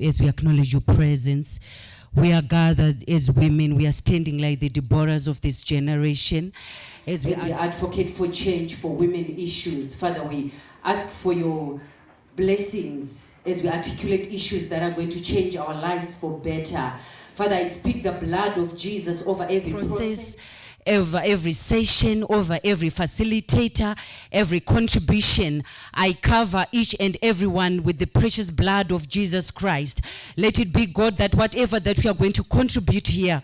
as we acknowledge your presence. We are gathered as women. We are standing like the Deborahs of this generation. As we advocate for change for women issues. Father, we ask for your blessings as we articulate issues that are going to change our lives for better. Father, I speak the blood of Jesus over every process, over every session, over every facilitator, every contribution. I cover each and everyone with the precious blood of Jesus Christ. Let it be, God, that whatever that we are going to contribute here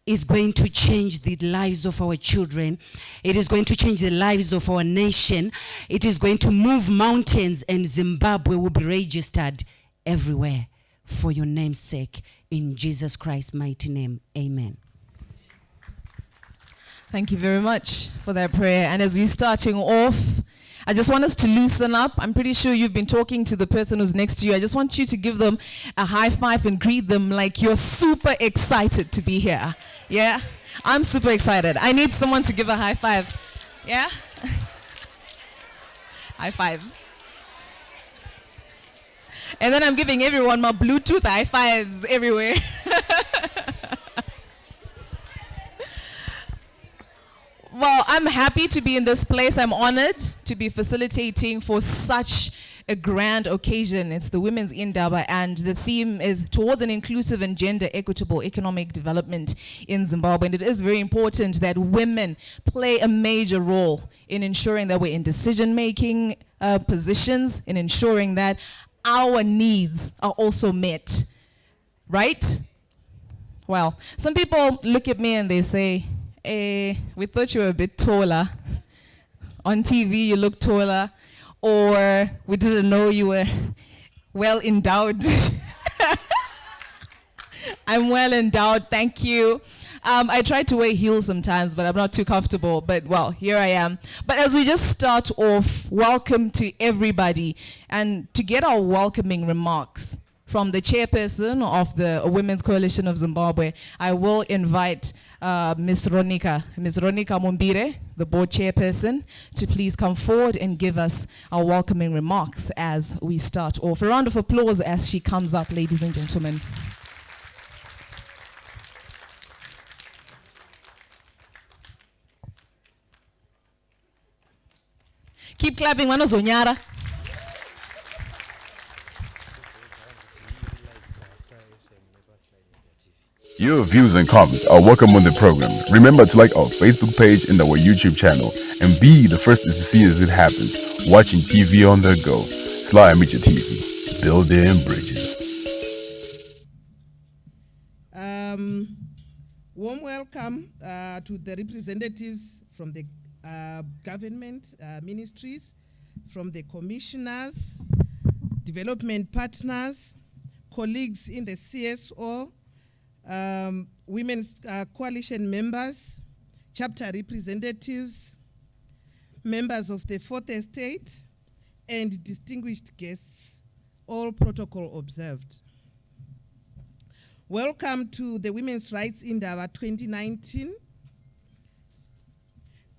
is going to change the lives of our children. It is going to change the lives of our nation. It is going to move mountains, and Zimbabwe will be registered everywhere for your name's sake. In Jesus Christ's mighty name, amen. Thank you very much for that prayer. And as we're starting off, I just want us to loosen up. I'm pretty sure you've been talking to the person who's next to you. I just want you to give them a high five and greet them like you're super excited to be here. Yeah? I'm super excited. I need someone to give a high five. Yeah? High fives. And then I'm giving everyone my Bluetooth high fives everywhere. Well, I'm happy to be in this place. I'm honored to be facilitating for such a grand occasion. It's the Women's Indaba, and the theme is towards an inclusive and gender equitable economic development in Zimbabwe. And it is very important that women play a major role in ensuring that we're in decision-making positions, in ensuring that our needs are also met, right? Well, some people look at me and they say, we thought you were a bit taller. On TV, you look taller. Or we didn't know you were well endowed. I'm well endowed, thank you. I try to wear heels sometimes, but I'm not too comfortable. But, well, here I am. But as we just start off, welcome to everybody. And to get our welcoming remarks from the chairperson of the Women's Coalition of Zimbabwe, I will invite Ms. Ronika Mumbire, the board chairperson, to please come forward and give us our welcoming remarks as we start off. A round of applause as she comes up, ladies and gentlemen. Keep clapping, Manozonyara. Your views and comments are welcome on the program. Remember to like our Facebook page and our YouTube channel, and be the first to see as it happens. Watching TV on the go. SlyMedia TV, building bridges. Warm welcome to the representatives from the government ministries, from the commissioners, development partners, colleagues in the CSO, women's coalition members, chapter representatives, members of the Fourth Estate, and distinguished guests, all protocol observed. Welcome to the Women's Rights Indaba 2019.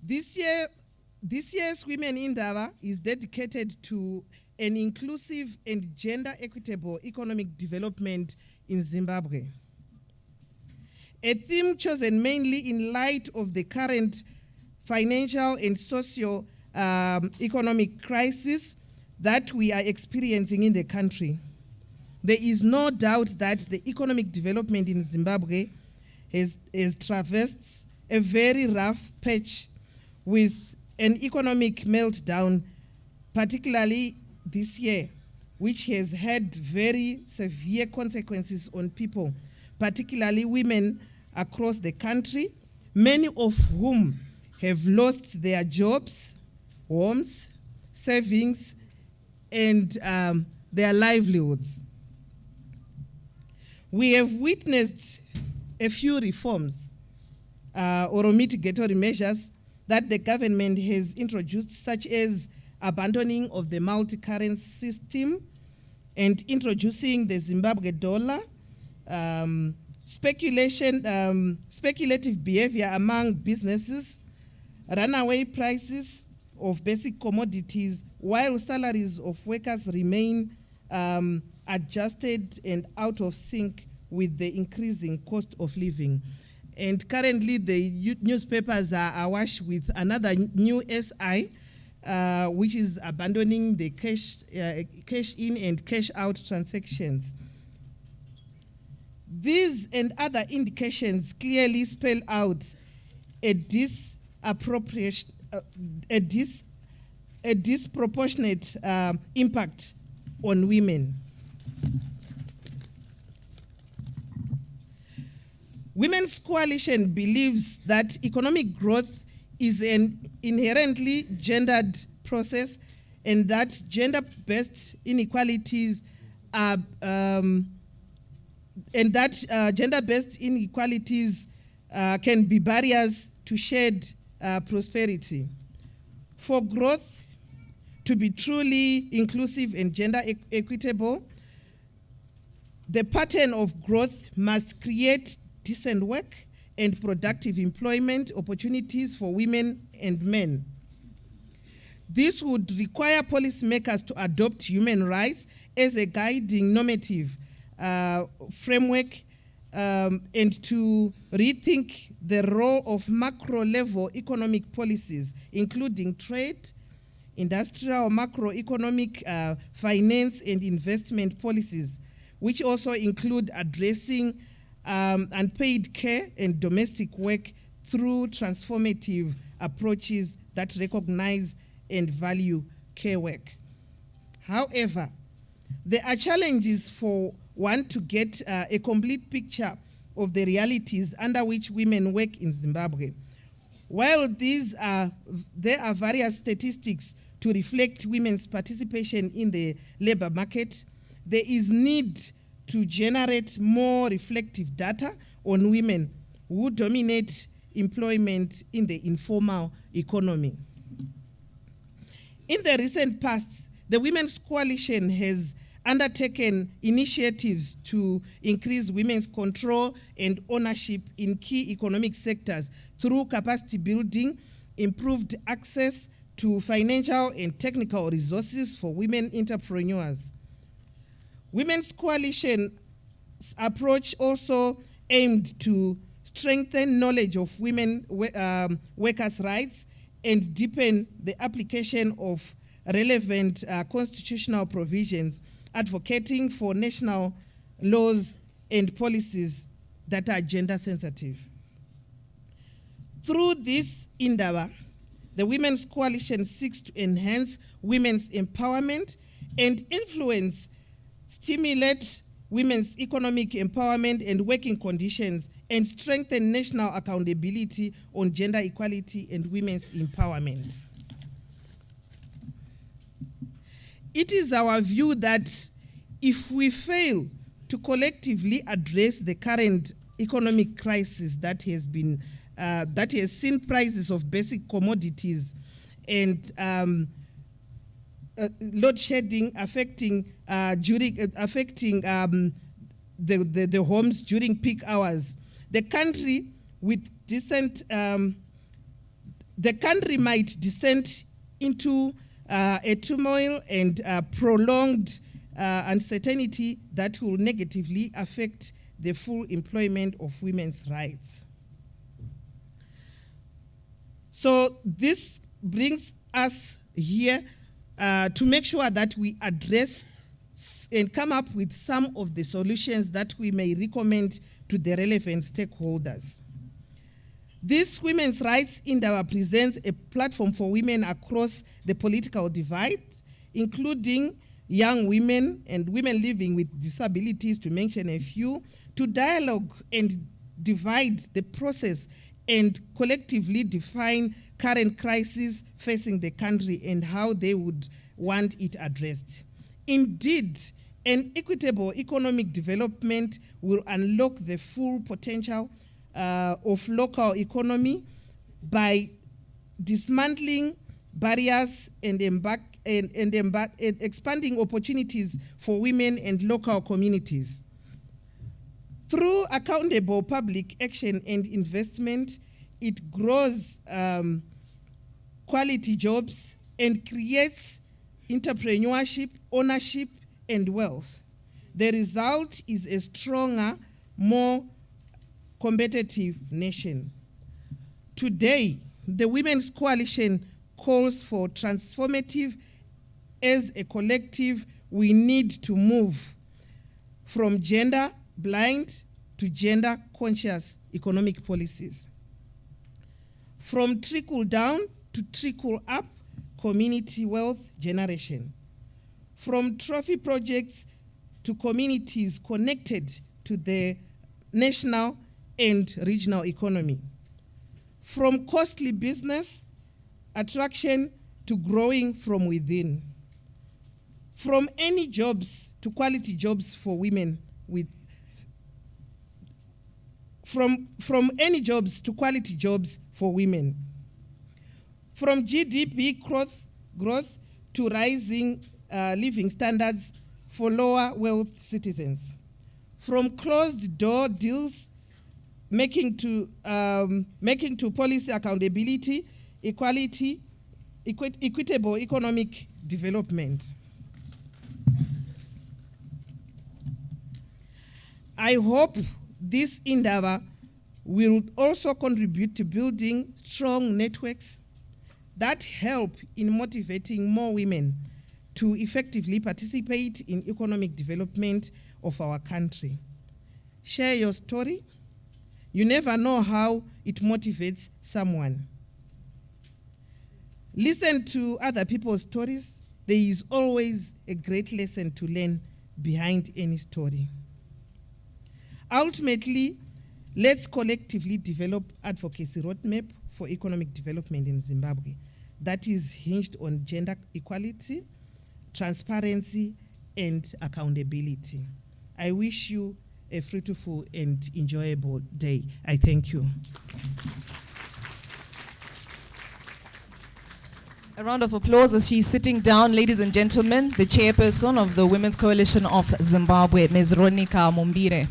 This year's Women Indaba is dedicated to an inclusive and gender equitable economic development in Zimbabwe. A theme chosen mainly in light of the current financial and socio-economic crisis that we are experiencing in the country. There is no doubt that the economic development in Zimbabwe has traversed a very rough patch with an economic meltdown, particularly this year, which has had very severe consequences on people, particularly women across the country, many of whom have lost their jobs, homes, savings, and their livelihoods. We have witnessed a few reforms or mitigatory measures that the government has introduced, such as abandoning of the multi-currency system and introducing the Zimbabwe dollar, speculative behavior among businesses, runaway prices of basic commodities, while salaries of workers remain adjusted and out of sync with the increasing cost of living. And currently the newspapers are awash with another new SI, which is abandoning the cash in and cash out transactions. These and other indications clearly spell out a disproportionate impact on women. Women's Coalition believes that economic growth is an inherently gendered process, and that gender-based inequalities are can be barriers to shared prosperity. For growth to be truly inclusive and gender equitable, the pattern of growth must create decent work and productive employment opportunities for women and men. This would require policymakers to adopt human rights as a guiding normative framework and to rethink the role of macro-level economic policies, including trade, industrial, macroeconomic, finance and investment policies, which also include addressing unpaid care and domestic work through transformative approaches that recognize and value care work. However, there are challenges for one to get a complete picture of the realities under which women work in Zimbabwe. While there are various statistics to reflect women's participation in the labor market, there is need to generate more reflective data on women who dominate employment in the informal economy. In the recent past, the Women's Coalition has undertaken initiatives to increase women's control and ownership in key economic sectors through capacity building, improved access to financial and technical resources for women entrepreneurs. Women's Coalition's approach also aimed to strengthen knowledge of women workers' rights and deepen the application of relevant constitutional provisions, advocating for national laws and policies that are gender sensitive. Through this endeavor, the Women's Coalition seeks to enhance women's empowerment and influence, stimulate women's economic empowerment and working conditions, and strengthen national accountability on gender equality and women's empowerment. It is our view that if we fail to collectively address the current economic crisis that has seen prices of basic commodities and load shedding affecting the homes during peak hours, the country might descend into a turmoil and prolonged uncertainty that will negatively affect the full employment of women's rights. So this brings us here to make sure that we address and come up with some of the solutions that we may recommend to the relevant stakeholders. This women's rights endeavor presents a platform for women across the political divide, including young women and women living with disabilities, to mention a few, to dialogue and divide the process and collectively define current crises facing the country and how they would want it addressed. Indeed, an equitable economic development will unlock the full potential of local economy by dismantling barriers and expanding opportunities for women and local communities. Through accountable public action and investment, it grows quality jobs and creates entrepreneurship, ownership, and wealth. The result is a stronger, more competitive nation. Today, the Women's Coalition calls for transformative. As a collective, we need to move from gender-blind to gender-conscious economic policies. From trickle-down to trickle-up community wealth generation. From trophy projects to communities connected to the national and regional economy. From costly business attraction to growing from within. From any jobs to quality jobs for women with from any jobs to quality jobs for women. From GDP growth to rising living standards for lower wealth citizens. From closed door deals making to policy accountability, equality, equitable economic development. I hope this endeavor will also contribute to building strong networks that help in motivating more women to effectively participate in economic development of our country. Share your story. You never know how it motivates someone. Listen to other people's stories. There is always a great lesson to learn behind any story. Ultimately, let's collectively develop advocacy roadmap for economic development in Zimbabwe that is hinged on gender equality, transparency, and accountability. I wish you a fruitful and enjoyable day. I thank you. A round of applause as she's sitting down, ladies and gentlemen, the chairperson of the Women's Coalition of Zimbabwe, Ms. Ronika Mumbire.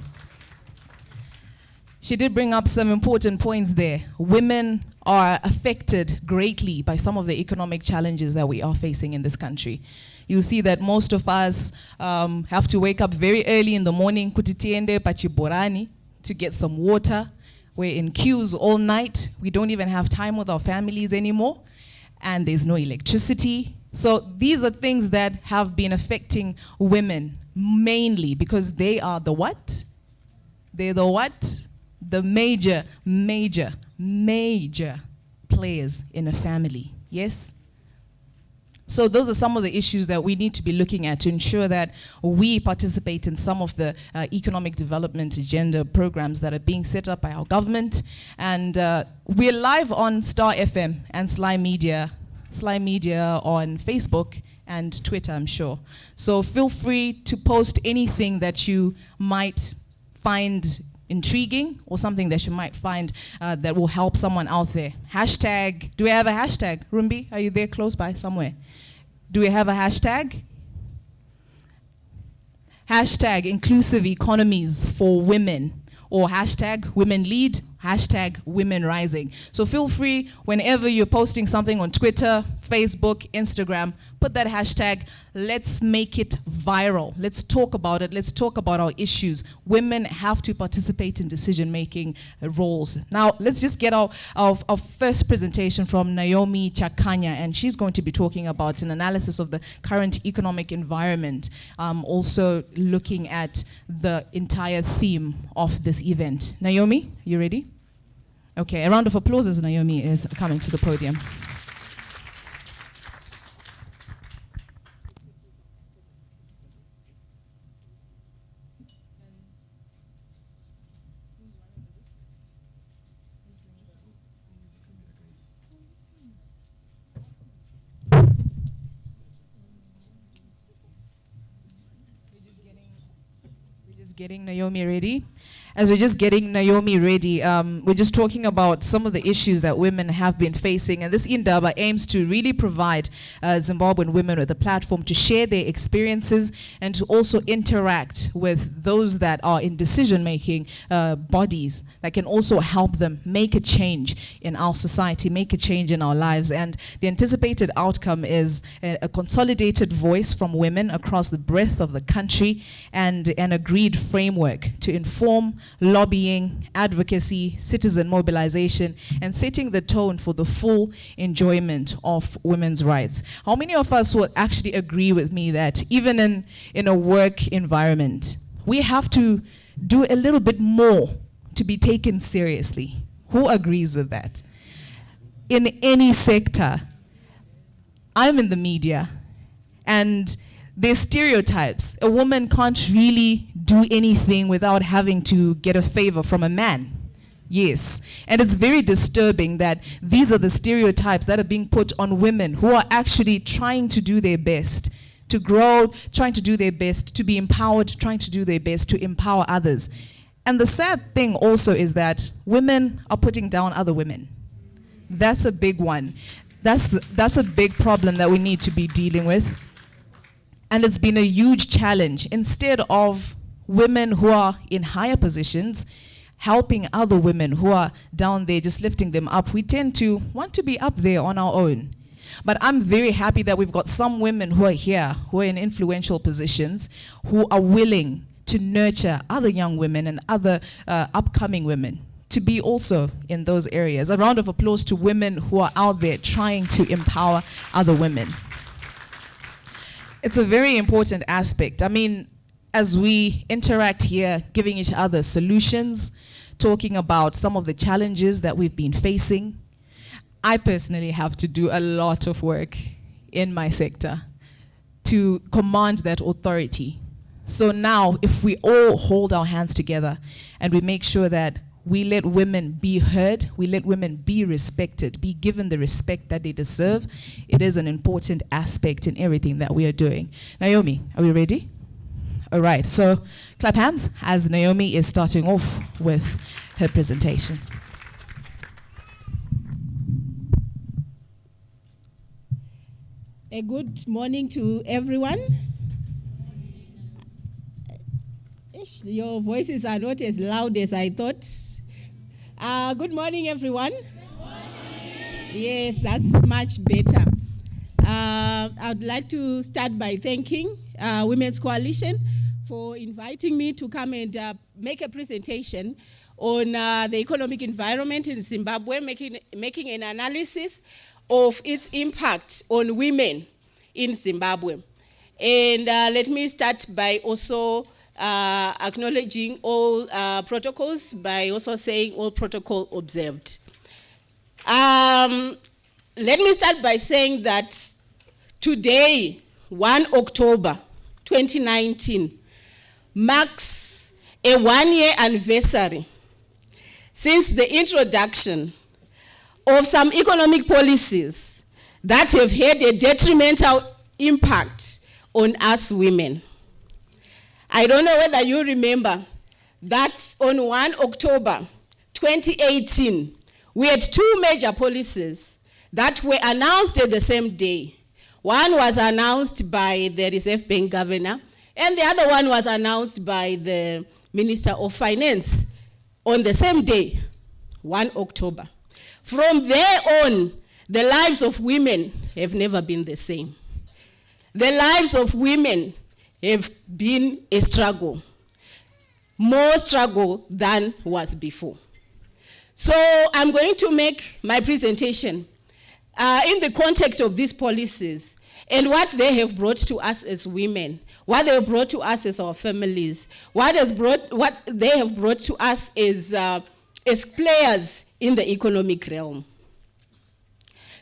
She did bring up some important points there. Women are affected greatly by some of the economic challenges that we are facing in this country. You'll see that most of us have to wake up very early in the morning, kutitiende pachiborani, to get some water. We're in queues all night. We don't even have time with our families anymore. And there's no electricity. So these are things that have been affecting women mainly because they are the what? They're the what? The major players in a family, yes? So those are some of the issues that we need to be looking at to ensure that we participate in some of the economic development agenda programs that are being set up by our government. And we're live on Star FM and SlyMedia on Facebook and Twitter, I'm sure. So feel free to post anything that you might find intriguing or something that you might find that will help someone out there. Hashtag, do we have a hashtag? Rumbi, are you there close by somewhere? Do we have a hashtag? Hashtag inclusive economies for women, or hashtag women lead, hashtag women rising. So feel free whenever you're posting something on Twitter, Facebook, Instagram, put that hashtag. Let's make it viral. Let's talk about it. Let's talk about our issues. Women have to participate in decision-making roles. Now, let's just get our first presentation from Naomi Chakanya, and she's going to be talking about an analysis of the current economic environment, also looking at the entire theme of this event. Naomi, you ready? Okay, a round of applause as Naomi is coming to the podium. just getting Naomi ready. As we're just getting Naomi ready, we're just talking about some of the issues that women have been facing. And this Indaba aims to really provide Zimbabwean women with a platform to share their experiences and to also interact with those that are in decision-making bodies that can also help them make a change in our society, make a change in our lives. And the anticipated outcome is a consolidated voice from women across the breadth of the country and an agreed framework to inform lobbying, advocacy, citizen mobilization, and setting the tone for the full enjoyment of women's rights. How many of us would actually agree with me that even in a work environment, we have to do a little bit more to be taken seriously? Who agrees with that? In any sector, I'm in the media, and there's stereotypes. A woman can't really do anything without having to get a favor from a man. Yes. And it's very disturbing that these are the stereotypes that are being put on women who are actually trying to do their best to grow, trying to do their best to be empowered, trying to do their best to empower others. And the sad thing also is that women are putting down other women. That's a big one. That's a big problem that we need to be dealing with. And it's been a huge challenge. Instead of women who are in higher positions helping other women who are down there, just lifting them up, we tend to want to be up there on our own. But I'm very happy that we've got some women who are here, who are in influential positions, who are willing to nurture other young women and other upcoming women to be also in those areas. A round of applause to women who are out there trying to empower other women. It's a very important aspect. I mean, as we interact here, giving each other solutions, talking about some of the challenges that we've been facing, I personally have to do a lot of work in my sector to command that authority. So now, if we all hold our hands together and we make sure that we let women be heard, we let women be respected, be given the respect that they deserve, it is an important aspect in everything that we are doing. Naomi, are we ready? All right, so clap hands as Naomi is starting off with her presentation. A good morning to everyone. Your voices are not as loud as I thought. Good morning, everyone. Good morning. Yes, that's much better. I'd like to start by thanking Women's Coalition for inviting me to come and make a presentation on the economic environment in Zimbabwe, making an analysis of its impact on women in Zimbabwe. And let me start by also acknowledging all protocols by also saying all protocol observed. Let me start by saying that today, 1 October 2019, marks a one-year anniversary since the introduction of some economic policies that have had a detrimental impact on us women. I don't know whether you remember that on 1 October 2018, we had two major policies that were announced at the same day. One was announced by the Reserve Bank governor, and the other one was announced by the Minister of Finance on the same day, 1 October. From there on, the lives of women have never been the same. The lives of women have been a struggle, more struggle than was before. So I'm going to make my presentation in the context of these policies and what they have brought to us as women, what they have brought to us as our families, what they have brought to us as players in the economic realm.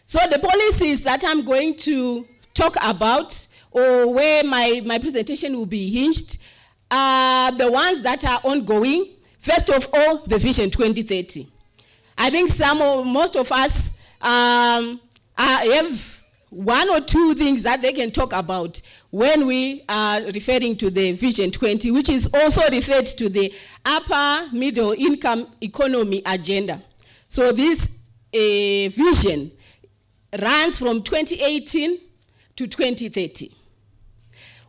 So the policies that I'm going to talk about, or where my presentation will be hinged, are the ones that are ongoing. First of all, the Vision 2030. I think most of us have one or two things that they can talk about when we are referring to the Vision 20, which is also referred to the upper middle income economy agenda. So this vision runs from 2018 to 2030.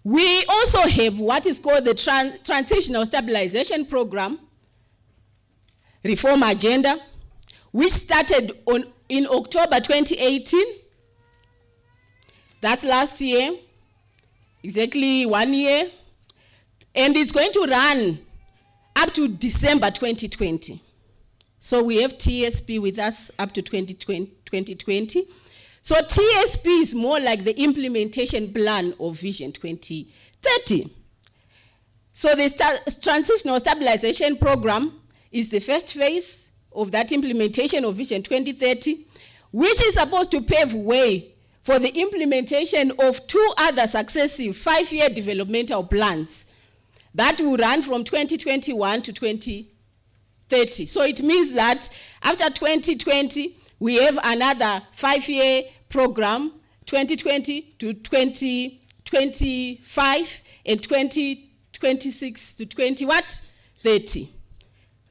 We also have what is called the Transitional Stabilization Program Reform Agenda, which started in October 2018. That's last year, exactly 1 year. And it's going to run up to December 2020. So we have TSP with us up to 2020. So TSP is more like the implementation plan of Vision 2030. So the Transitional Stabilization Program is the first phase of that implementation of Vision 2030, which is supposed to pave way for the implementation of 2 other successive 5-year developmental plans that will run from 2021 to 2030. So it means that after 2020, we have another 5-year program, 2020 to 2025, and 2026 to 30.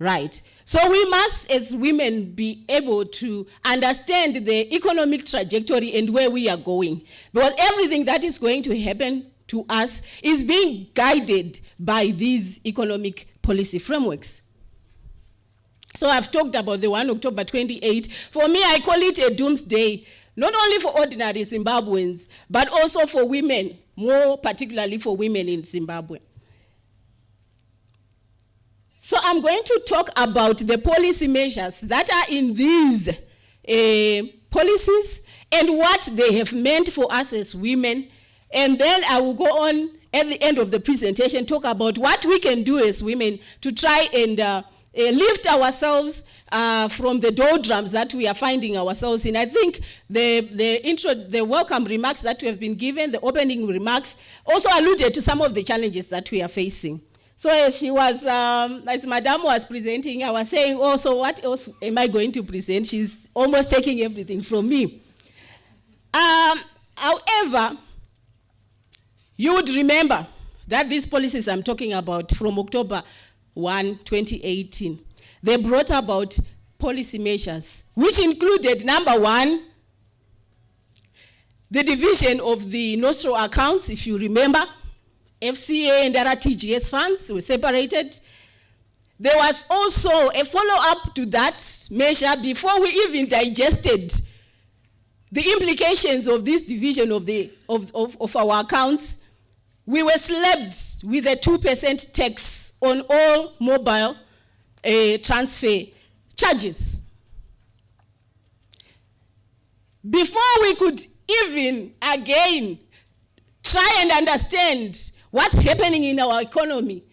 Right. So we must, as women, be able to understand the economic trajectory and where we are going. Because everything that is going to happen to us is being guided by these economic policy frameworks. So I've talked about the 1 October 28. For me, I call it a doomsday, not only for ordinary Zimbabweans, but also for women, more particularly for women in Zimbabwe. So I'm going to talk about the policy measures that are in these policies and what they have meant for us as women. And then I will go on at the end of the presentation, talk about what we can do as women to try and lift ourselves from the doldrums that we are finding ourselves in. I think the welcome remarks that we have been given, the opening remarks, also alluded to some of the challenges that we are facing. So as as Madame was presenting, I was saying, oh, so what else am I going to present? She's almost taking everything from me. However, you would remember that these policies I'm talking about from October 1, 2018, they brought about policy measures, which included, number 1, the division of the nostril accounts, if you remember. FCA and RTGS funds were separated. There was also a follow-up to that measure before we even digested the implications of this division of our accounts. We were slapped with a 2% tax on all mobile transfer charges. Before we could even again try and understand what's happening in our economy,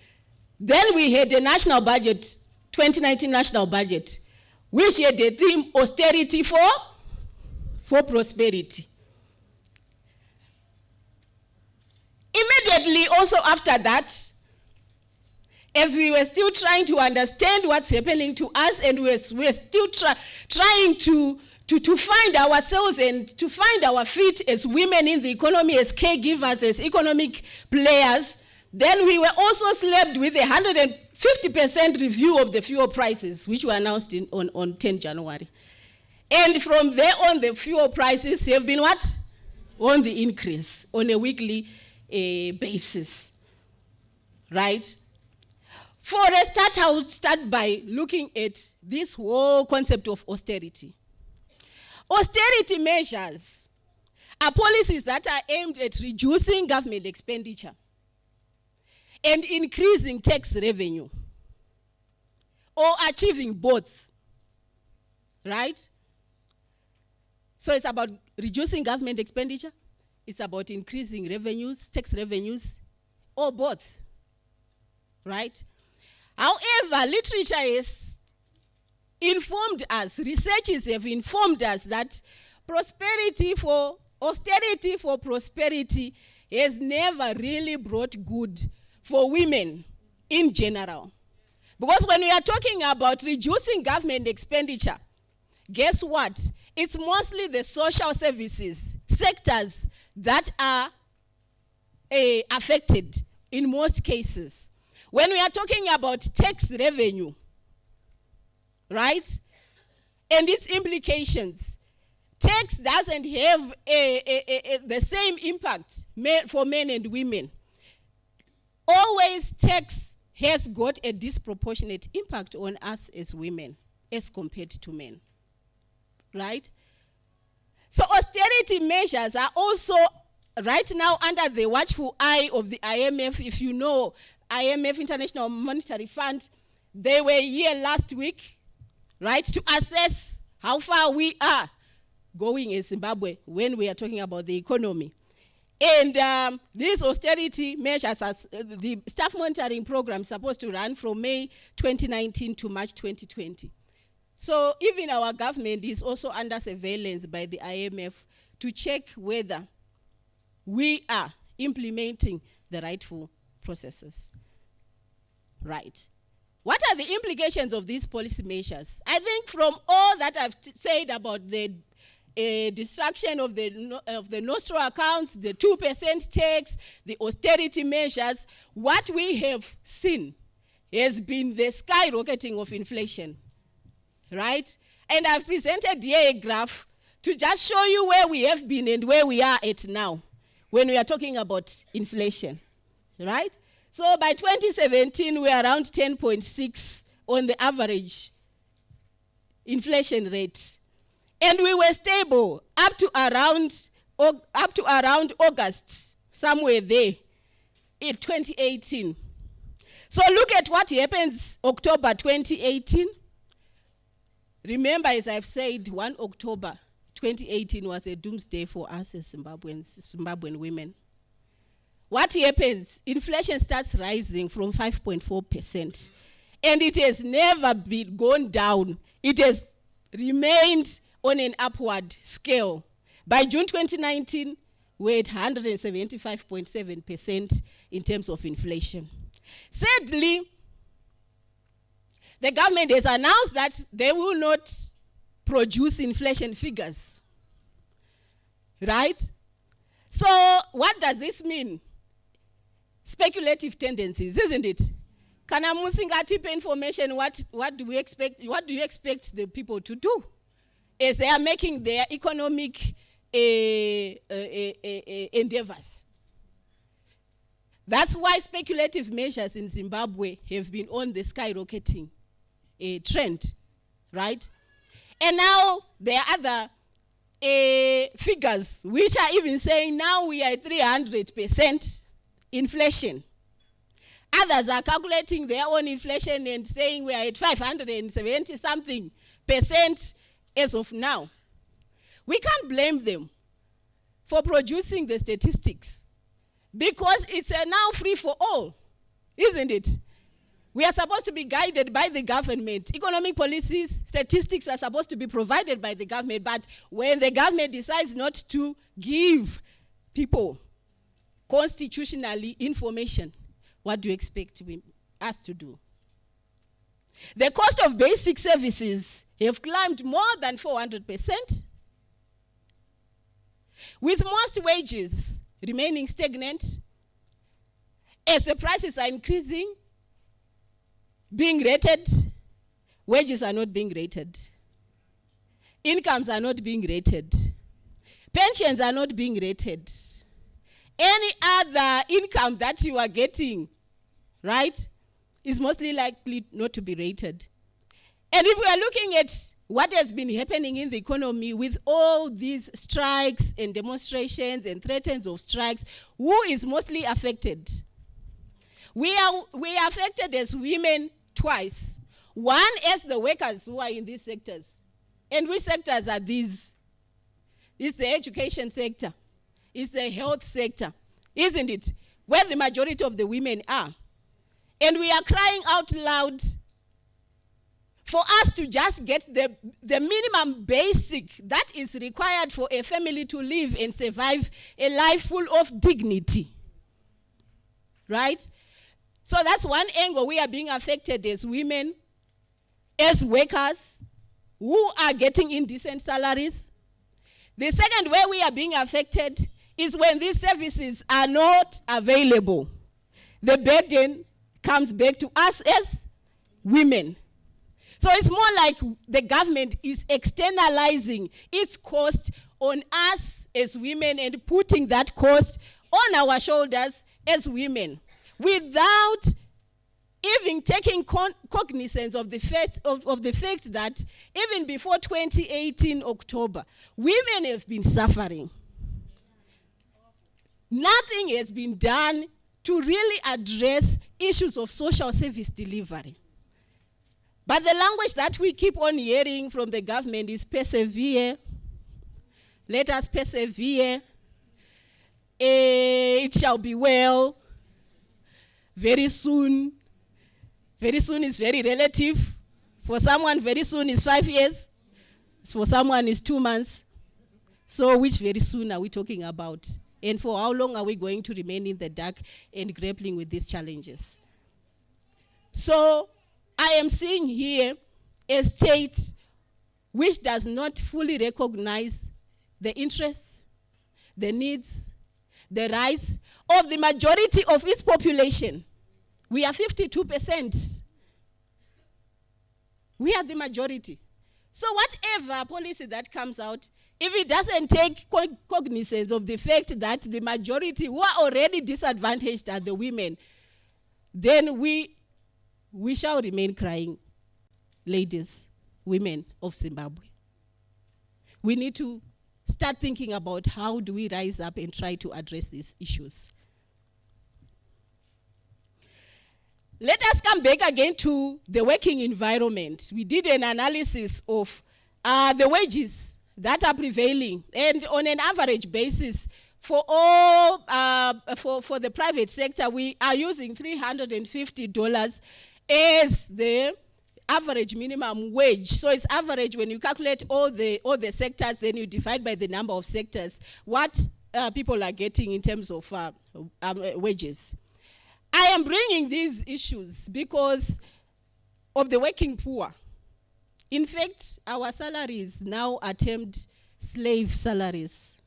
then we had a national budget, 2019 national budget, which had the theme austerity for prosperity. Immediately also after that, as we were still trying to understand what's happening to us, and we're still trying to find ourselves and to find our feet as women in the economy, as caregivers, as economic players, then we were also slapped with a 150% review of the fuel prices, which were announced on 10 January. And from there on, the fuel prices have been what? On the increase on a weekly basis, right? For a start, I would start by looking at this whole concept of austerity. Austerity measures are policies that are aimed at reducing government expenditure and increasing tax revenue, or achieving both, right? So it's about reducing government expenditure, it's about increasing revenues, tax revenues, or both, right? However, literature has informed us, researchers have informed us that austerity for prosperity has never really brought good for women in general. Because when we are talking about reducing government expenditure, guess what? It's mostly the social services sectors that are affected in most cases. When we are talking about tax revenue, right, and its implications, tax doesn't have the same impact for men and women. Always tax has got a disproportionate impact on us as women as compared to men, right? So austerity measures are also right now under the watchful eye of the IMF. If you know, IMF, International Monetary Fund, they were here last week, right, to assess how far we are going in Zimbabwe when we are talking about the economy. And these austerity measures, the staff monitoring program, is supposed to run from May 2019 to March 2020. So even our government is also under surveillance by the IMF to check whether we are implementing the rightful processes. Right. What are the implications of these policy measures? I think from all that I've said about the destruction of the nostro accounts, the 2% tax, the austerity measures, what we have seen has been the skyrocketing of inflation, right? And I've presented here a graph to just show you where we have been and where we are at now when we are talking about inflation, right? So by 2017, we are around 10.6 on the average inflation rate. And we were stable up to around August, somewhere there, in 2018. So look at what happens October 2018. Remember, as I've said, 1 October 2018 was a doomsday for us as Zimbabwean women. What happens? Inflation starts rising from 5.4%. And it has never been gone down. It has remained on an upward scale. By June 2019, we're at 175.7% in terms of inflation. Sadly, the government has announced that they will not produce inflation figures, right? So what does this mean? Speculative tendencies, isn't it? Kana musingatipe information, what do you expect the people to do as they are making their economic endeavors? That's why speculative measures in Zimbabwe have been on the skyrocketing trend, right? And now there are other figures which are even saying now we are at 300% inflation. Others are calculating their own inflation and saying we are at 570 something percent as of now. We can't blame them for producing the statistics because it's now free for all, isn't it? We are supposed to be guided by the government. Economic policies, statistics are supposed to be provided by the government, but when the government decides not to give people constitutionally information, what do you expect us to do? The cost of basic services have climbed more than 400%, with most wages remaining stagnant. As the prices are increasing, being rated, wages are not being rated. Incomes are not being rated. Pensions are not being rated. Any other income that you are getting, right, is mostly likely not to be rated. And if we are looking at what has been happening in the economy with all these strikes and demonstrations and threats of strikes, who is mostly affected? We are affected as women twice. One as the workers who are in these sectors. And which sectors are these? It's the education sector. It's the health sector, isn't it? Where the majority of the women are. And we are crying out loud for us to just get the minimum basic that is required for a family to live and survive a life full of dignity. Right? So that's one angle we are being affected as women, as workers who are getting indecent salaries. The second way we are being affected is when these services are not available, the burden comes back to us as women. So it's more like the government is externalizing its cost on us as women and putting that cost on our shoulders as women, without even taking cognizance of the fact that even before 2018 October, women have been suffering. Nothing has been done to really address issues of social service delivery. But the language that we keep on hearing from the government is persevere. Let us persevere. It shall be well. Very soon. Very soon is very relative. For someone, very soon is 5 years. For someone, is 2 months. So which very soon are we talking about? And for how long are we going to remain in the dark and grappling with these challenges? So I am seeing here a state which does not fully recognize the interests, the needs, the rights of the majority of its population. We are 52%. We are the majority. So whatever policy that comes out, if it doesn't take cognizance of the fact that the majority who are already disadvantaged are the women, then we shall remain crying, ladies, women of Zimbabwe. We need to start thinking about how do we rise up and try to address these issues. Let us come back again to the working environment. We did an analysis of the wages that are prevailing, and on an average basis, for all for the private sector, we are using $350 as the average minimum wage. So it's average when you calculate all the sectors, then you divide by the number of sectors, what people are getting in terms of wages. I am bringing these issues because of the working poor. In fact, our salaries now are termed slave salaries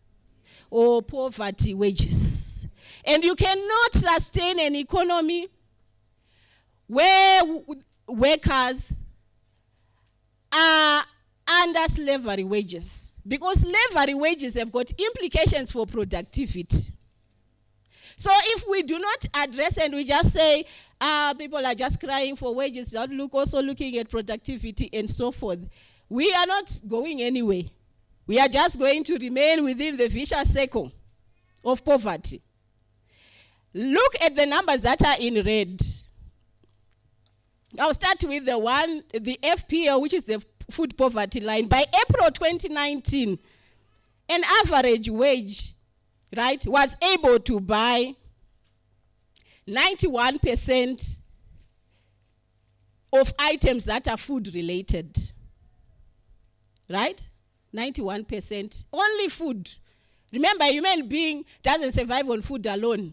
or poverty wages. And you cannot sustain an economy where workers are under slavery wages, because slavery wages have got implications for productivity. So if we do not address and we just say, people are just crying for wages, also looking at productivity and so forth, we are not going anywhere. We are just going to remain within the vicious circle of poverty. Look at the numbers that are in red. I'll start with the FPL, which is the food poverty line. By April 2019, an average wage, right, was able to buy 91% of items that are food related. Right? 91%. Only food. Remember, a human being doesn't survive on food alone.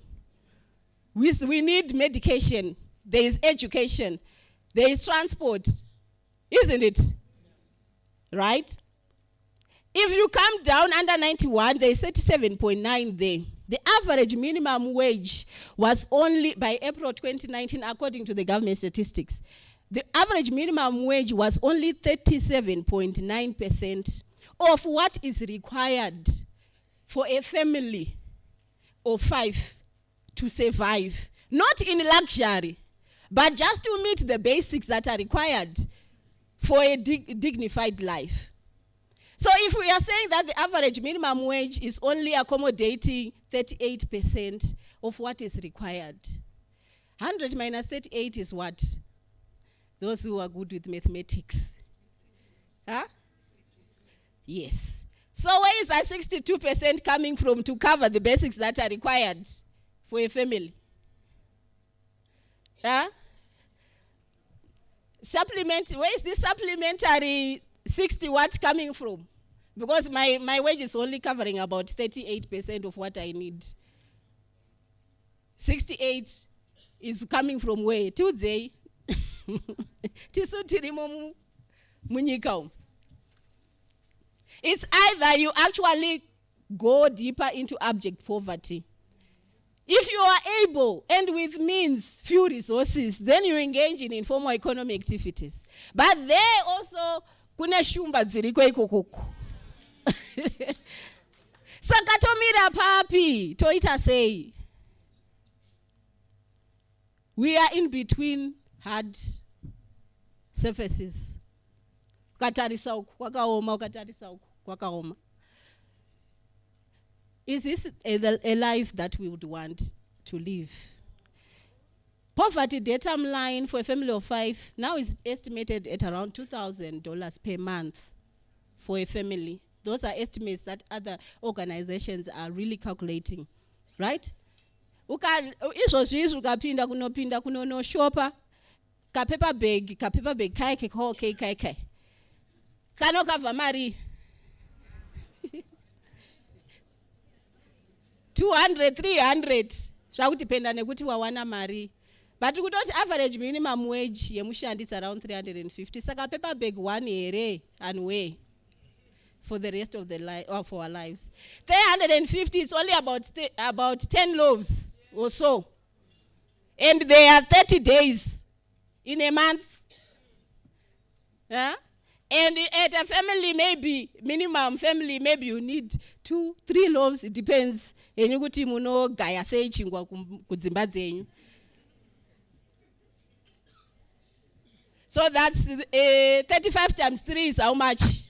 We need medication. There is education. There is transport. Isn't it? Right? If you come down under 91, there is 37.9 there. The average minimum wage was only, by April 2019, according to the government statistics, the average minimum wage was only 37.9% of what is required for a family of 5 to survive. Not in luxury, but just to meet the basics that are required for a dignified life. So if we are saying that the average minimum wage is only accommodating 38% of what is required, 100 minus 38 is what? Those who are good with mathematics. Huh? Yes. So where is that 62% coming from to cover the basics that are required for a family? Huh? Where is this supplementary 60 what coming from? Because my wage is only covering about 38% of what I need. 68 is coming from where? Today. It's either you actually go deeper into abject poverty. If you are able and with means, few resources, then you engage in informal economic activities. But there also, kuna shumba dziriko ikokoko. Saka tomira papi, toita say. We are in between hard surfaces. Ukatarisa uku, kwakaoma, ukatarisa uku, kwakaoma. Is this a life that we would want to live? Poverty data line for a family of 5 now is estimated at around $2,000 per month for a family. Those are estimates that other organizations are really calculating, right? Izvozvi ukapinda kunono shopa ka paper bag kai kanokabva mari 200 300 zvakutipenda nekuti wawana mari, but kutoti average minimum wage yemushandi is around 350. Saka paper bag 1 here and way for the rest of of our lives. 350, it's only about 10 loaves or so, and there are 30 days in a month. And at a family, maybe minimum family, maybe you need 2-3 loaves. It depends. Enyukuti muno gaya sei chingwa kudzimba dzenyu. So that's 35 times 3 is how much?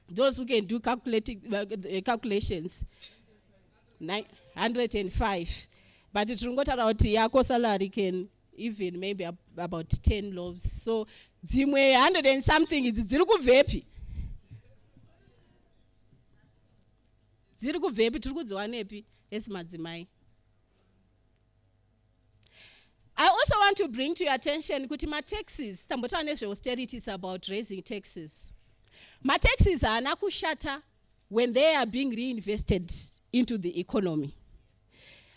Those who can do calculations, 905. But it will out yako salary can even maybe about 10 loaves. So zimwe 100 and something is zirikuvepi. Zirikuvepi turikudziwanepi esimadzimai. I also want to bring to your attention kuti ma taxes, tambotana nezve austerity is about raising taxes. Ma taxes are nakushata when they are being reinvested into the economy.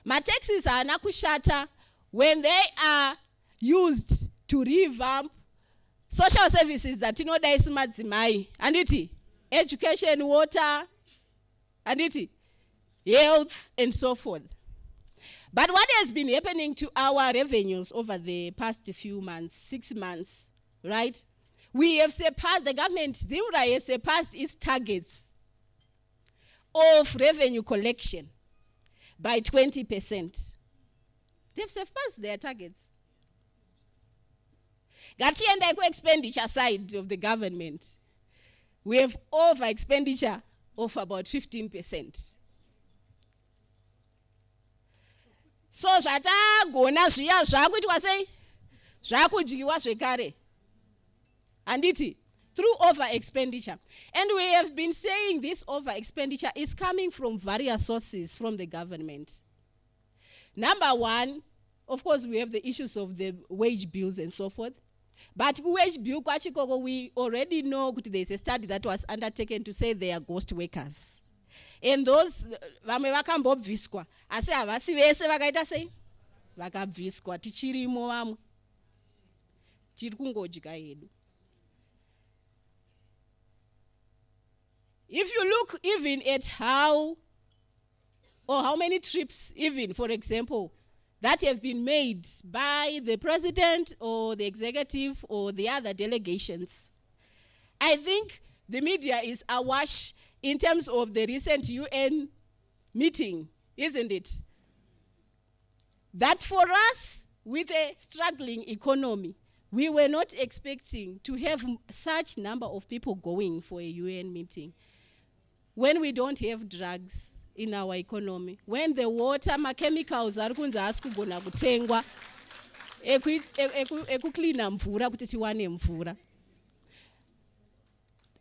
Ma taxes are nakushata when they are used to revamp social services that tinoda isu madzimai, anditi education, water, anditi health, and so forth. But what has been happening to our revenues over the past few months, 6 months, right? We have surpassed, the government, Zimbabwe has surpassed its targets of revenue collection by 20%. They've surpassed their targets. Gatienda iko expenditure side of the government, we have over expenditure of about 15%. So zvatagona zviya zvakuitwa sei zvakudyiwa zvekare anditi through over expenditure. And we have been saying this over expenditure is coming from various sources from the government. Number one, of course, we have the issues of the wage bills and so forth. But wage bill, we already know there's a study that was undertaken to say they are ghost workers. And those vamwe vakambobviswa asi havasi vese vakaita sei vakabviswa, tichirimo vamwe tiri kungodya hedu. If you look even at how many trips, even for example, that have been made by the president or the executive or the other delegations, I think the media is awash in terms of the recent UN meeting, isn't it? That for us, with a struggling economy, we were not expecting to have such number of people going for a UN meeting. When we don't have drugs in our economy, when the water, chemicals are kugona kutengwa, clean mvura kuti tiwane mvura.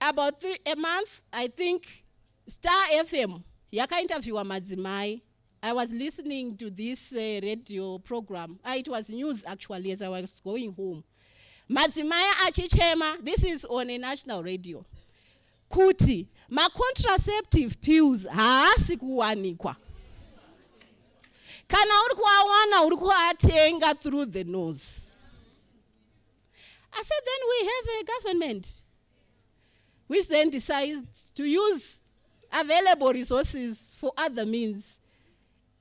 About a month, I think, Star FM, yaka interviewa madzimai. I was listening to this radio program. It was news actually as I was going home. Madzimai achichema, this is on a national radio. Kuti, ma contraceptive pills haasi kuwanikwa. Kana uri kuatenga through the nose. I said, then we have a government which then decides to use available resources for other means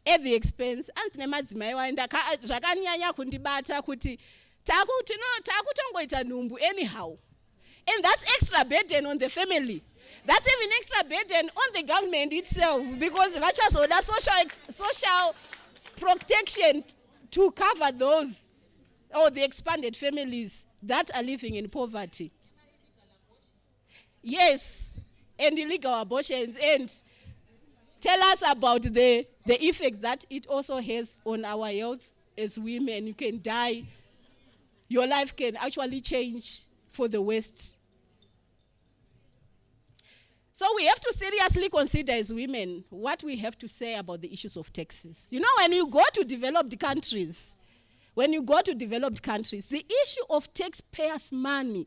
at the expense. Anzinemadzimai waenda zvakanyanya kundibata kuti takutongoita nhumbu anyhow. And that's extra burden on the family. That's even extra burden on the government itself, because vachazoda social protection to cover those or the expanded families that are living in poverty. Yes, and illegal abortions. And tell us about the effect that it also has on our health as women. You can die. Your life can actually change for the worst. So we have to seriously consider as women what we have to say about the issues of taxes. You know, when you go to developed countries, the issue of taxpayers' money,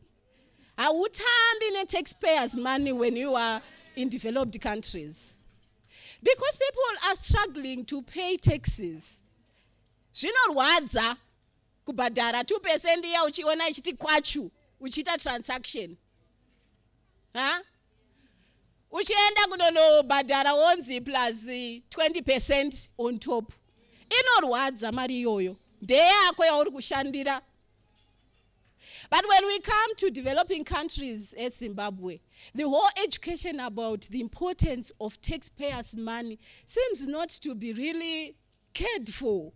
awutambi taxpayers' money when you are in developed countries. Because people are struggling to pay taxes. Zvinorwadza kubhadhara 2% iya uchiona ichiti kwachu uchiita transaction. Uchienda kunonobhadhara wonzi plus 20% on top. Inorwadza mari iyoyo. Ndeyako yauri kushandira. But when we come to developing countries as Zimbabwe, the whole education about the importance of taxpayers' money seems not to be really cared for.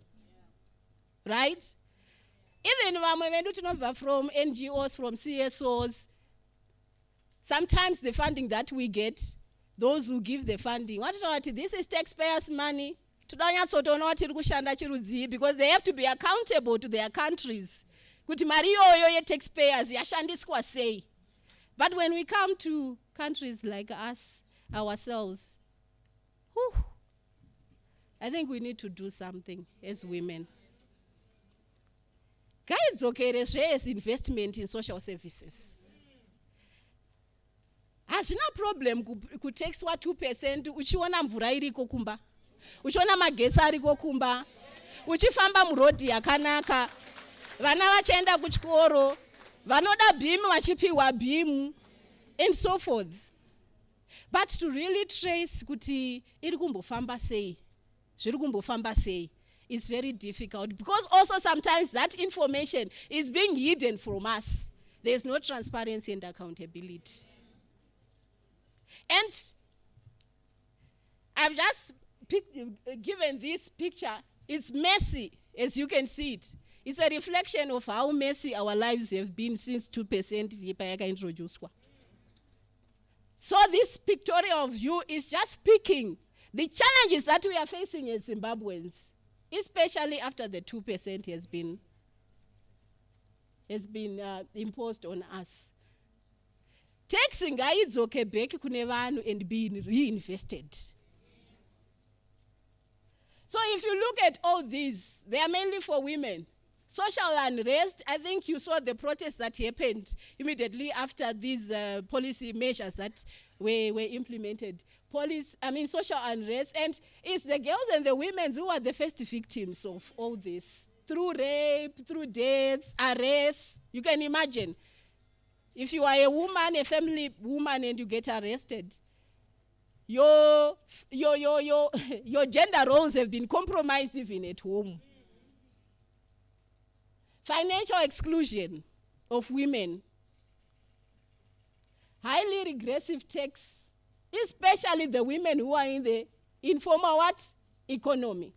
Right? Even from NGOs, from CSOs, sometimes the funding that we get, those who give the funding, this is taxpayers' money. Because they have to be accountable to their countries. Kuti mari yoyo ye taxpayers yashandiswa sei. But when we come to countries like us, ourselves, I think we need to do something as women. As investment in social services. Hazvina problem kutaxwa 2% uchiona mvura iriko kumba. Uchiona magetsi ariko kumba. Uchifamba murodhi yakanaka. Vana vachaenda kuchikoro. Vanoda bhimu vachipiwa bhimu. And so forth. But to really trace kuti iri kumbofamba sei. Zviri kumbofamba sei. It's very difficult, because also sometimes that information is being hidden from us. There's no transparency and accountability. And I've just given this picture. It's messy, as you can see it. It's a reflection of how messy our lives have been since 2% introduced. So this pictorial view is just picking the challenges that we are facing as Zimbabweans, especially after the 2% has been imposed on us. Taxing ngaidzoke back kune vanhu and being reinvested. So if you look at all these, they are mainly for women. Social unrest, I think you saw the protests that happened immediately after these policy measures that were implemented. Social unrest, and it's the girls and the women who are the first victims of all this. Through rape, through deaths, arrests. You can imagine. If you are a woman, a family woman, and you get arrested, your gender roles have been compromised even at home. Financial exclusion of women. Highly regressive tax, especially the women who are in the informal economy.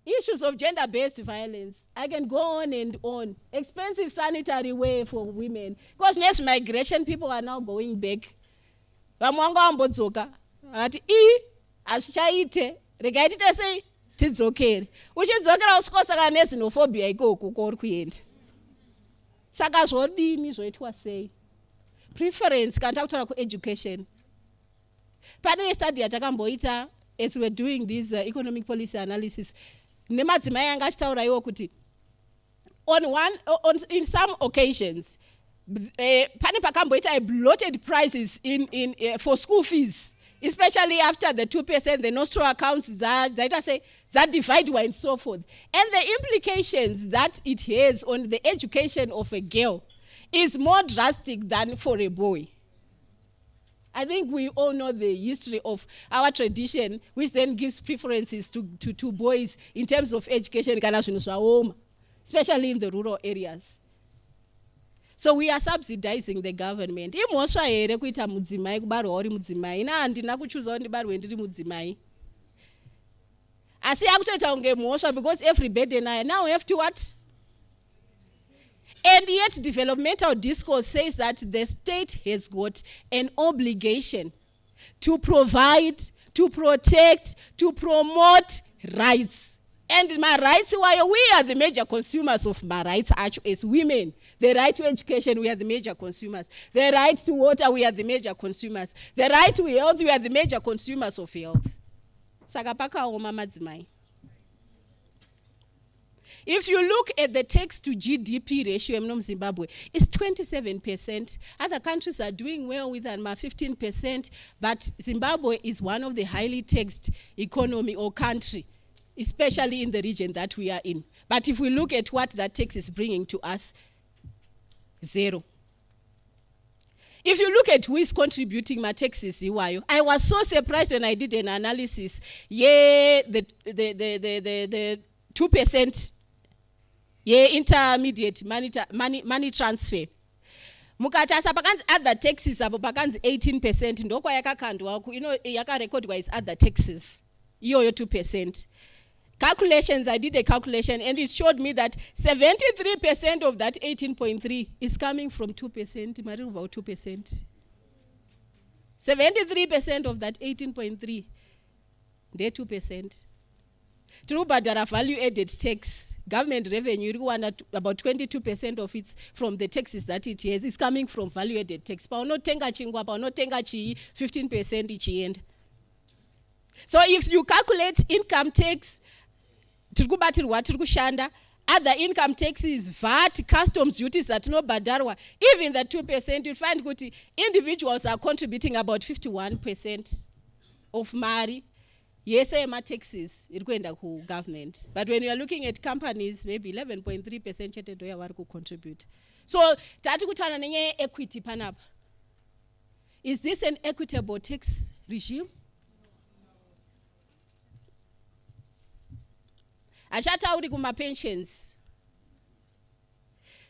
Issues of gender-based violence. I can go on and on. Expensive sanitary wear for women. Because next migration, people are now going back. Vamwanga ambodzoka. Ati ashaite. Regaitite say tidzokere. Uchidzokera usikosaka nezinophobia ikoko kuri kuenda. Saka zvodini zvoitwa sei. Preference kana takutaura ku-education. Pane study yatakamboita as we were doing this economic policy analysis. Nemadzimai anga achitaura iwo kuti in some occasions pane pakamboita bloated prices for school fees, especially after the 2%, the nostro accounts that say that divided and so forth. And the implications that it has on the education of a girl is more drastic than for a boy. I think we all know the history of our tradition, which then gives preferences to boys in terms of education, especially in the rural areas. So we are subsidizing the government. Imosva here kuita mudzimai kubarwa uri mudzimai. Ina handina kuchuza ndibarwe ndiri mudzimai. Asi yakutoita unge mosva because every burden I now have to what? And yet developmental discourse says that the state has got an obligation to provide, to protect, to promote rights. And my rights, why we are the major consumers of my rights as women. The right to education, we are the major consumers. The right to water, we are the major consumers. The right to health, we are the major consumers of health. Sakapaka oma madzimai. If you look at the tax to GDP ratio in Zimbabwe, it's 27%. Other countries are doing well with 15%, but Zimbabwe is one of the highly taxed economy or country, especially in the region that we are in. But if we look at what that tax is bringing to us, zero. If you look at who is contributing my taxes, I was so surprised when I did an analysis. Yeah, the 2%. Yeah, intermediate money transfer. Mukatasa pakanzi other taxes abo pakanzi 18%. Ndokwa yakakandwa yakarekodwa is other taxes. Iyo 2%. Calculations, I did a calculation and it showed me that 73% of that 18.3 is coming from 2%. Mariruva 2%. 73% of that 18.3, they're 2%. Through Badara value-added tax, government revenue, about 22% of it from the taxes that it has is coming from value-added tax. Pa no tenga chingwa, pa no tenga chi 15% each end. So if you calculate income tax, other income taxes, VAT, customs duties that no badarwa, even the 2%, you find that individuals are contributing about 51% of mari. Yes, my taxes, it's going to government. But when you are looking at companies, maybe 11.3% contribute. So, equity panap. Is this an equitable tax regime? Achata uri kuma pensions.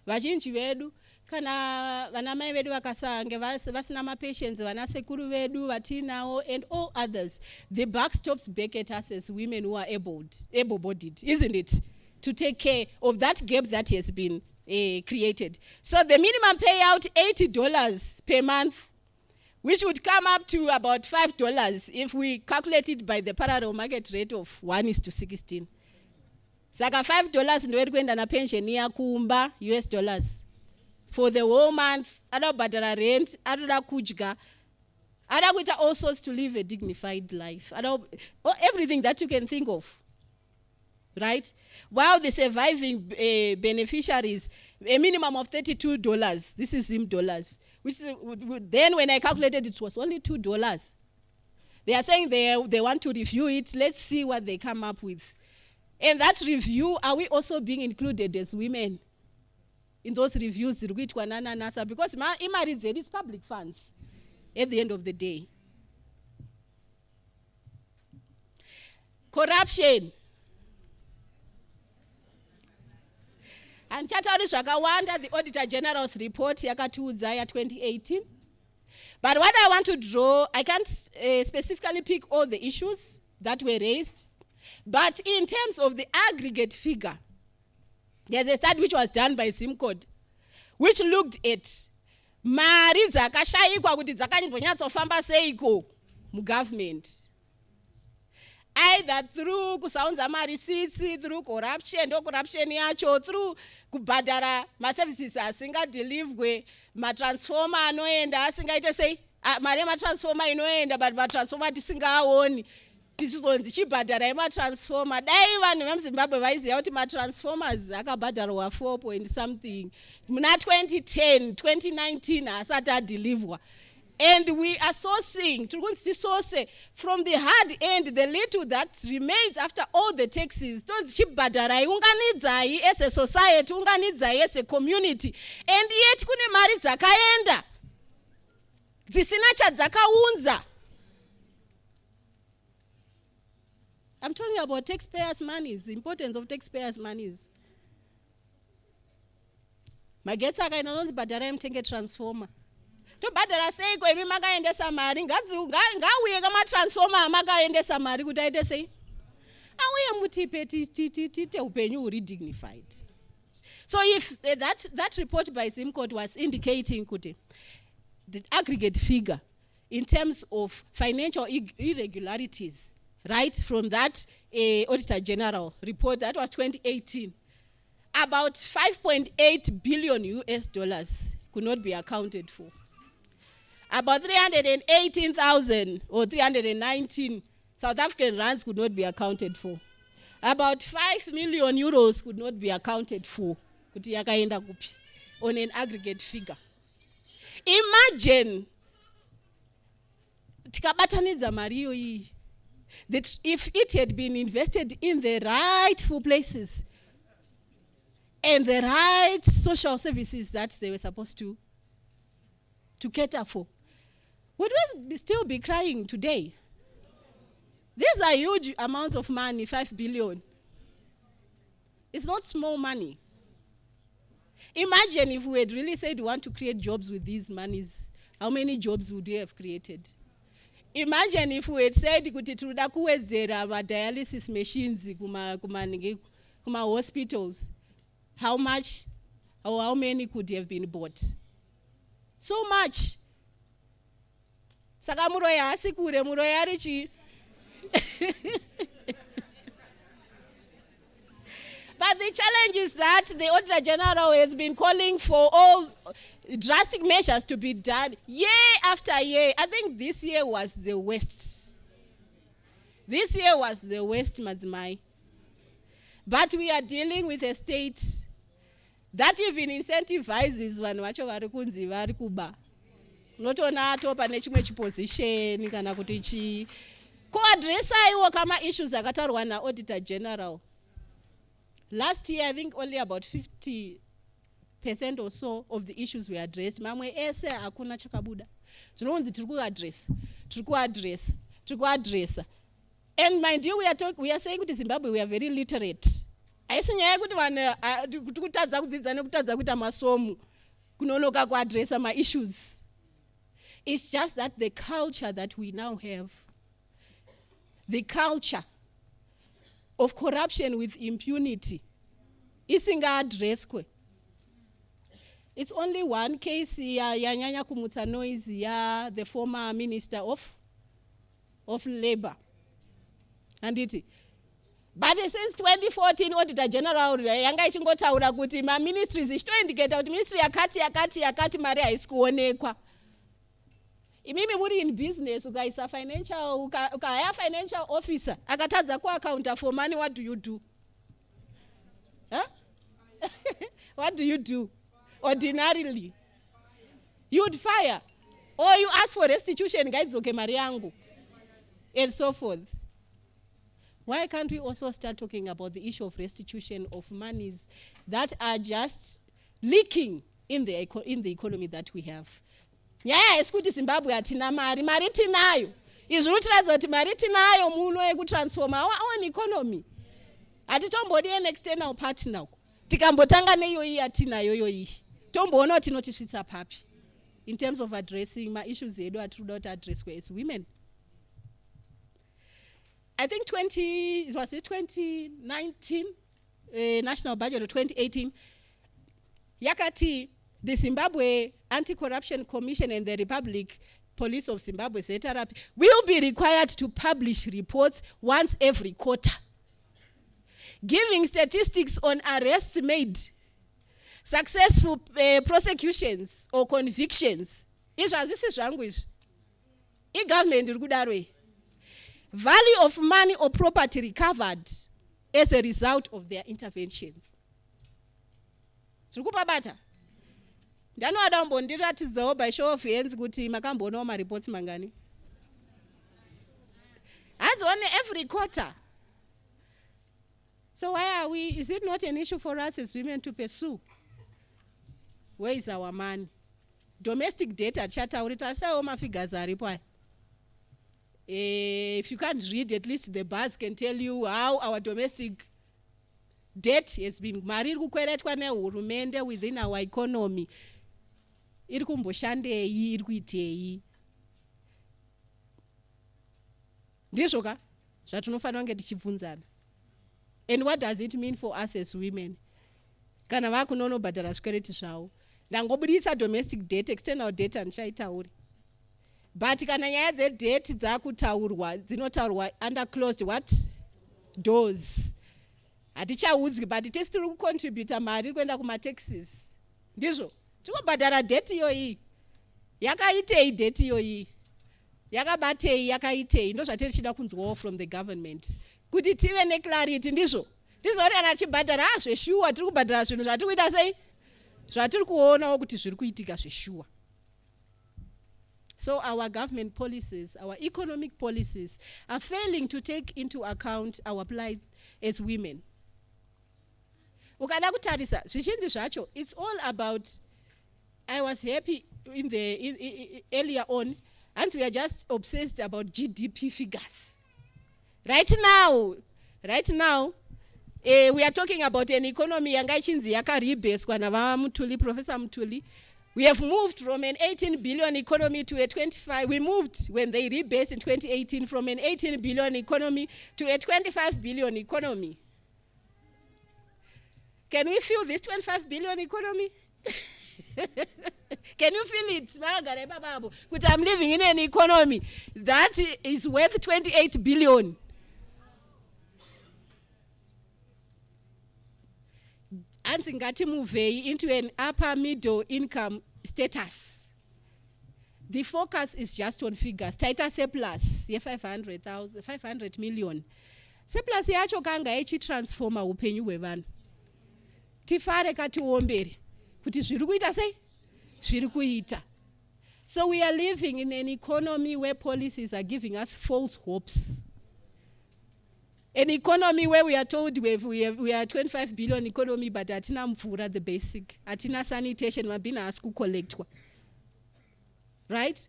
Vazhinji vedu kana vanamai vedu vakasange vasina mapensions, vanasekuru vedu vatinawo and all others. The buck stops back at us as women who are able-bodied, isn't it? To take care of that gap that has been created. So the minimum payout $80 per month, which would come up to about $5 if we calculate it by the parallel market rate of 1:16. Saka $5 ndo kwenda na pension ya kumba US dollars for the whole month. Ada badara rent, ada kujga, ada kuita all sorts to live a dignified life. Everything that you can think of, right? While the surviving beneficiaries, a minimum of $32. This is Zim dollars. Which is, then when I calculated, it was only $2. They are saying they want to review it. Let's see what they come up with. And that review, are we also being included as women in those reviews? Because it's public funds at the end of the day. Corruption. And Chatari Shagawanda, the Auditor General's report, Yakatudzaya 2018. But what I want to draw, I can't specifically pick all the issues that were raised. But in terms of the aggregate figure, there's a study which was done by SimCode, which looked at mari dzakashayikwa kuti dzakanyatsoFamba seiko mugovernment, either through kusaunza receipts, through corruption, yacho, through kubhadhara services asingadeliverwe, matransformer anoenda asingaite sei mari yematransformer inoenda but matransformer tisingaoni. Tisizonzi chibhadhara yematransformer. Dai vanhu vemuZimbabwe vaiziva kuti matransformers akabhadharwa 4 point something. Muna 2010, 2019 asati adeliverwa. And we are sourcing, from the hard end, the little that remains after all the taxes. Chibhadhara unganidzai as a society, unganidzai as a community. And yet kune mari dzakaenda. dzisina chadzakaunza. I'm talking about taxpayers' monies, the importance of taxpayers' monies. Magetsi akaenda nonzi bhadharai mutenge transformer. Tobhadhara seiko imi makaendesa mari, ngauye kamatransformer amakaendesa mari kuti aite sei? Auye mutipe tite upenyu huri dignified. So if that report by Zimcourt was indicating kuti the aggregate figure in terms of financial irregularities, right, from that Auditor General report, that was 2018, about 5.8 billion US dollars could not be accounted for. About 318,000 or 319 South African rands could not be accounted for. About 5 million euros could not be accounted for on an aggregate figure. Imagine that if it had been invested in the rightful places and the right social services that they were supposed to cater for, would we still be crying today? These are huge amounts of money, 5 billion. It's not small money. Imagine if we had really said we want to create jobs with these monies, how many jobs would we have created? Imagine if we had said kuti tiruda kuwedzera dialysis machines kuma hospitals, how much or how many could have been bought? So much. Saka muroya asikure, muroya arichi. But the challenge is that the Auditor General has been calling for all drastic measures to be done year after year. I think this year was the worst. This year was the worst, Madzimai. But we are dealing with a state that even incentivizes vanhu vacho vari kunzi vari kuba. Unotona atopa nechimwe chiposition kana kuti chi ko-addressaiwo kama issues akatarwa na-Auditor General. Last year, I think only about 50% or so of the issues were addressed. Mamwe ese hakuna chakabuda. Zvinonzi tiri kuaddressa. And mind you, we are saying kuti Zimbabwe we are very literate. Aisi nyaya kuti vanhu kutadza kudzidza nekutadza kuita masomo kunonoka kuaddressa ma-issues. It's just that the culture that we now have, the culture of corruption with impunity, isinga-addresswe. It's only one case yanyanya kumutsa noise ya the former Minister of Labor. And it. But since 2014, Auditor General yanga ichingotaura kuti ma-ministries ichitoindicata kuti ministry yakati mari haisi kuonekwa. Imimi muri in business, ukaisa ukahire financial officer, akatadza ku-accounta for money, what do you do? Huh? What do you do? Ordinarily. You'd fire. Or you ask for restitution, guys, okay, mari yangu. And so forth. Why can't we also start talking about the issue of restitution of monies that are just leaking in the economy that we have? Yeah, esikuti Zimbabwe atina mari tinayo. Izvinotiradza kuti mari tinayo muno yekutransforma our own economy. Atitombodi an external partner. Tikambotanga neiyoyi atinayo yoyi. Tomboona kuti inotisvitsa papi. In terms of addressing my issues edu atinoda kuti addresswe as women. I think 2019 national budget of 2018 yakati the Zimbabwe Anti-Corruption Commission and the Republic Police of Zimbabwe ZRP will be required to publish reports once every quarter, giving statistics on arrests made, successful prosecutions or convictions. This is language. E-government irikudarwe. Value of money or property recovered as a result of their interventions. Bata. Ndanoda mbondiratidzawo by show of hands kuti makamboonawo ma-reports mangani. That's only every quarter. So why is it not an issue for us as women to pursue? Where is our money? Domestic debt achatauri tasawo mafigures aripo aya. If you can't read, at least the bars can tell you how our domestic debt has been mariri kukweretwa nehurumende within our economy. Iri kumboshandei, iri kuitei. Ndizvo ka zvatinofanira kunge tichibvunzana. And what does it mean for us as women? Kana vakunonobhadhara zvikwereti zvavo. Ndangobudisa domestic debt, external debt handichaitauri. But kana nyaya debt dzakutaurwa, dzinotaurwa under closed what? Doors. Hatichaudzwi, but tesi tiri kucontributa mari kuenda kuma-taxes. Ndizvo? Tikobhadhara debt iyoyi. Yakaitei debt iyoyi. Yakabatei, yakaitei. Ndo zvatiri tichida kunzwawo from the government. Kuti tive neclarity, ndizvo? Ndizori kana tichibhadhara zveshuwa, tiri kubhadhara zvinhu zvatiri kuita sei? Zvatiri kuonawo kuti zviri kuitika zveshuwa. So our government policies, our economic policies are failing to take into account our plight as women. Ukada kutarisa, zvichinzi zvacho, it's all about, I was happy earlier on, and we are just obsessed about GDP figures. Right now, we are talking about an economy yanga ichinzi yakarebased na Professor Mutuli. We have moved from an 18 billion economy to a 25. We moved when they rebased in 2018 from an 18 billion economy to a 25 billion economy. Can we feel this 25 billion economy? Can you feel it? Because I'm living in an economy that is worth 28 billion. And singati move into an upper middle income status. The focus is just on figures. Tighter surplus, 500 million. Surplus yacho kanga echi transforma upenyu hwevanhu. Tifare katiwombere kuti zviri kuita sei? Zviri kuita. So we are living in an economy where policies are giving us false hopes. An economy where we are told we are 25 billion economy, but atina mvura the basic, atina sanitation, mabina asku collectwa. Right?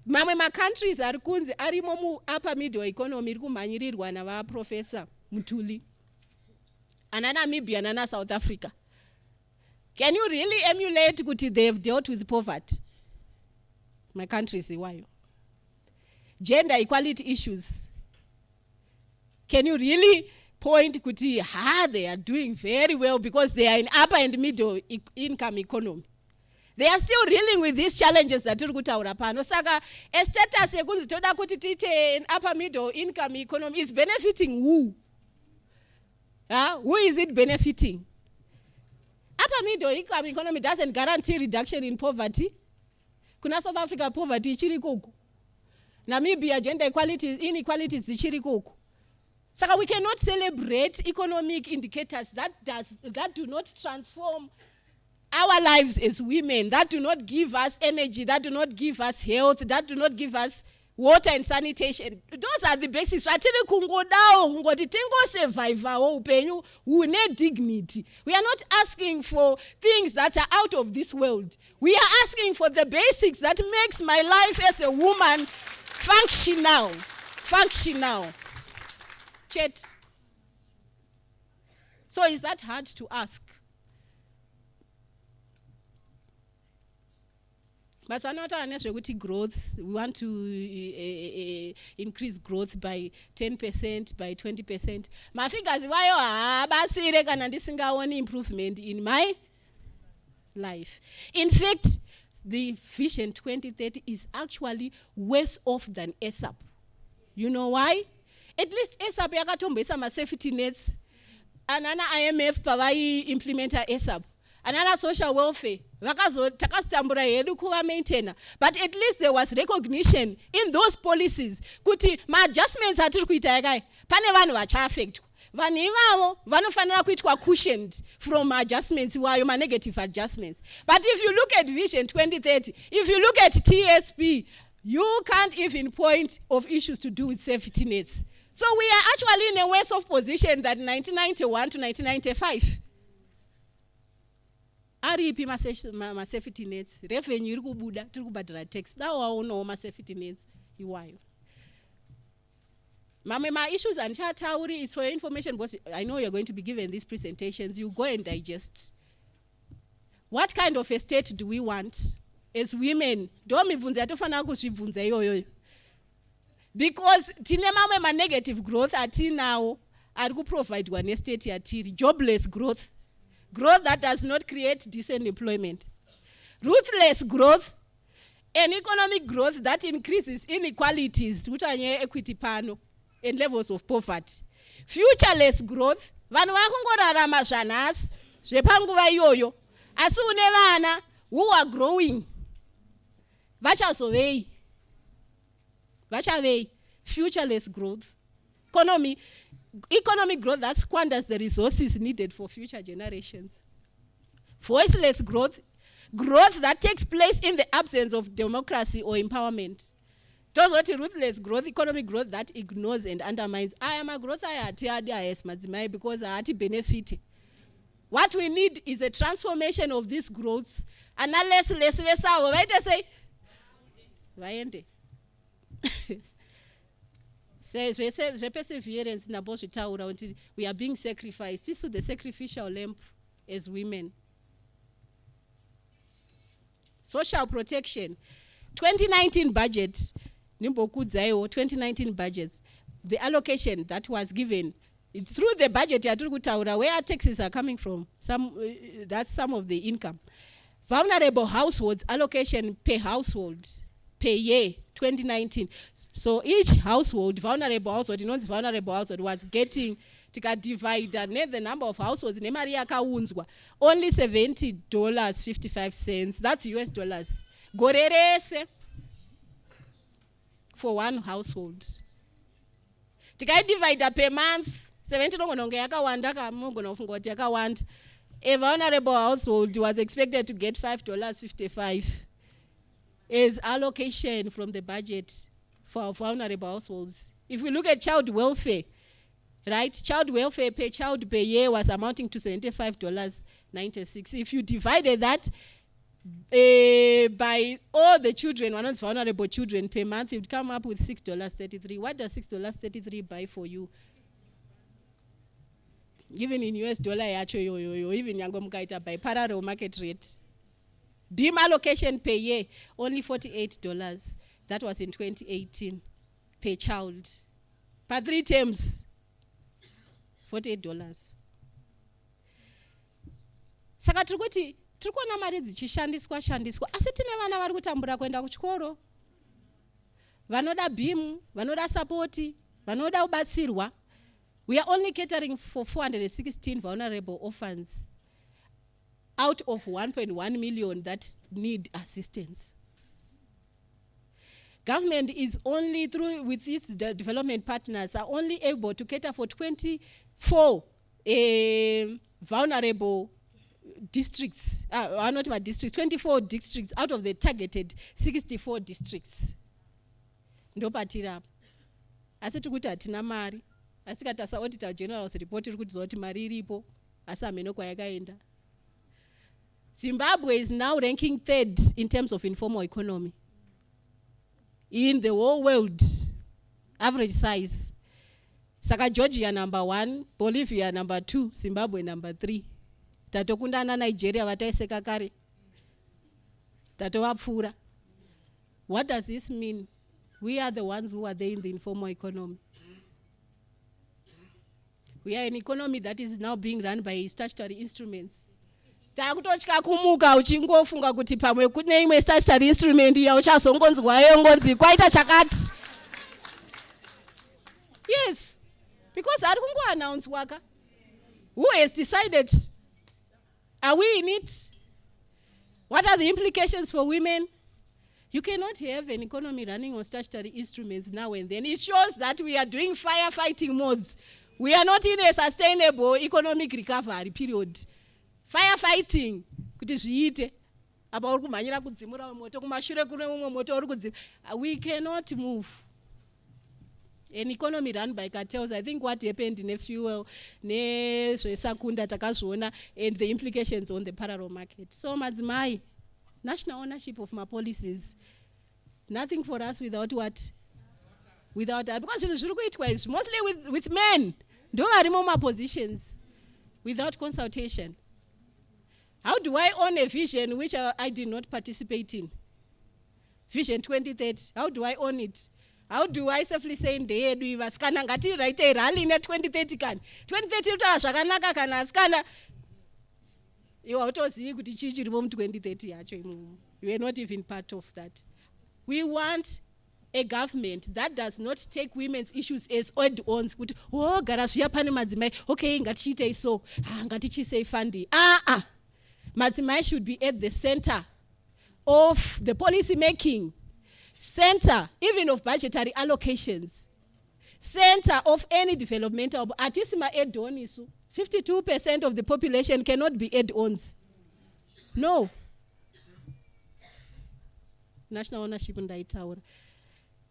Mamwe countries are kunzi arimo mu upper middle economy kumhanyirirwa na va Professor Mutuli. Anana Namibia, anana South Africa. Can you really emulate kuti they have dealt with poverty? My countries, why? Gender equality issues. Can you really point kuti they are doing very well because they are in upper and middle income economy? They are still dealing with these challenges that tiri kutaura pano. Saka a status yekunzi toda kuti tite an upper middle income economy is benefiting who? Who is it benefiting? Upper middle income economy doesn't guarantee reduction in poverty. Kuna South Africa poverty ichiri koko. Namibia gender equality inequalities ichiri koko. So we cannot celebrate economic indicators that do not transform our lives as women, that do not give us energy, that do not give us health, that do not give us water and sanitation. Those are the basics. Atiri kungodao ngoti tingo survive upenyu une dignity. We are not asking for things that are out of this world. We are asking for the basics that makes my life as a woman functional. Chet. So is that hard to ask? But we're not honest growth. We want to increase growth by 10%, by 20%. My figures, why are improvement in my life? In fact, the Vision 2030 is actually worse off than ASAP. You know why? At least ASAP yakatombesa ma safety nets. Anana IMF pavai implementa ASAP. Anana social welfare. Takastambura yedu kuwa maintainer. But at least there was recognition in those policies. Kuti ma adjustments atiri kuita yakai. Pane vanhu vacha affect. Vanhu ivavo vanofanira kuitwa cushioned from adjustments wayo ma negative adjustments. But if you look at Vision 2030, if you look at TSP, you can't even point of issues to do with safety nets. So we are actually in a worse off position than 1991 to 1995. aripi ma-safety nets, revenue iri kubuda, tiri kubhadhara tax, dawaonawo ma-safety nets iwayo. Mamwe ma-issues andichatauri is for your information, because I know you're going to be given these presentations, you go and digest. What kind of a state do we want as women? Because tine mamwe ma-negative growth atinawo ari kuprovidwa nestate yatiri, jobless growth, growth that does not create decent employment, ruthless growth, and economic growth that increases inequalities, kutanye equity pano, and levels of poverty. Futureless growth, vanhu vakungorarama zvanhasi zvepanguva iyoyo, asi une vana who are growing, vachazovei, futureless growth, economic growth that squanders the resources needed for future generations. Voiceless growth, growth that takes place in the absence of democracy or empowerment. Those what ruthless growth, economic growth that ignores and undermines. I am a growth because I benefit. What we need is a transformation of these growths. And unless say perseverance, we are being sacrificed. This is the sacrificial lamb as women. Social protection. 2019 budget, 2019 budgets, the allocation that was given through the budget, where taxes are coming from, that's some of the income. Vulnerable households, allocation per household, per year, 2019. So each household, vulnerable household, was getting, divide the number of households, only $70.55, that's US dollars. Gorerese for one household. Divide per month, 70 a vulnerable household was expected to get $5.55 as allocation from the budget for vulnerable households. If we look at child welfare, right? Child welfare per child per year was amounting to $75.96. If you divided that by all the children, one of vulnerable children per month, you'd come up with $6.33. What does $6.33 buy for you? Even in US dollar, even Yangomkaita by parallel market rate. Beam allocation per year, only $48. That was in 2018 per child. Per 3 terms, $48. Saka turikuti turikuona mari dzichishandiswa asi tine vana vari kutambura kuenda kuchikoro, vanoda beam, vanoda sapoti, vanoda kubatsirwa. We are only catering for 416 vulnerable orphans out of 1.1 million that need assistance. Government is only through with its development partners are only able to cater for 24 vulnerable districts, not about districts, 24 districts out of the targeted 64 districts. Ndopatira. Asi tukuti hatina mari. Asi katasa auditor general's report iri kuti zoti mari iripo asi ameno kwayakaenda. Zimbabwe is now ranking 3rd in terms of informal economy in the whole world, average size. Saka Georgia number 1, Bolivia number 2, Zimbabwe number 3. Tatokundana Nigeria vataiseka kare. Tatovapfura. What does this mean? We are the ones who are there in the informal economy. We are an economy that is now being run by statutory instruments. Takutochka kumuka uchingofunga kuti pamwe kune imwe statutory instrument ya uchazongonzwayo ngonzi kwaita chakati. Yes, because ari kungoannounce waka. Who has decided? Are we in it? What are the implications for women? You cannot have an economy running on statutory instruments now and then. It shows that we are doing firefighting modes. We are not in a sustainable economic recovery period. Firefighting, kuti zviite. Apa uri kumhanyira kudzimura moto kumashure kune mumwe moto uri kudzimura. We cannot move. An economy run by cartels. I think what happened in fuel, Sakunda Takazona, and the implications on the parallel market. So my national ownership of my policies, nothing for us without what? Without that. Because it's mostly with men. Don't remove my positions without consultation. How do I own a vision which I did not participate in? Vision 2030, how do I own it? How do I safely say in the head we was kana ngati right a rally in 2030 kan 2030 utara zvakanaka kana askana iwa utozivi kuti chii chiripo mu 2030 yacho imomo. You are not even part of that. We want a government that does not take women's issues as add-ons kuti oh gara zviya pane madzimai okay ngatichiitei so ngatichisei fandi madzimai should be at the center of the policy making, center even of budgetary allocations, center of any developmental. Atisima add-on is 52% of the population cannot be add-ons. No. National ownership ndaitaura.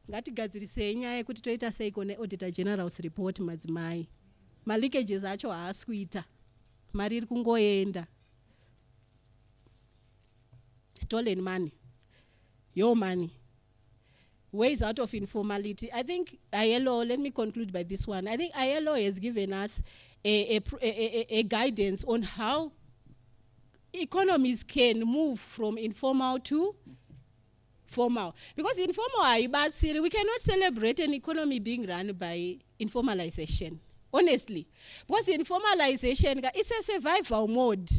Ngatigadzirisei nyaya yekuti toita sei kone auditor general's report madzimai. Malikejes acho haasi kuita. Mari iri kungoenda. Stolen money, your money, ways out of informality. I think ILO, let me conclude by this one. I think ILO has given us a guidance on how economies can move from informal to formal. Because informal, we cannot celebrate an economy being run by informalization, honestly. Because informalization, it's a survival mode.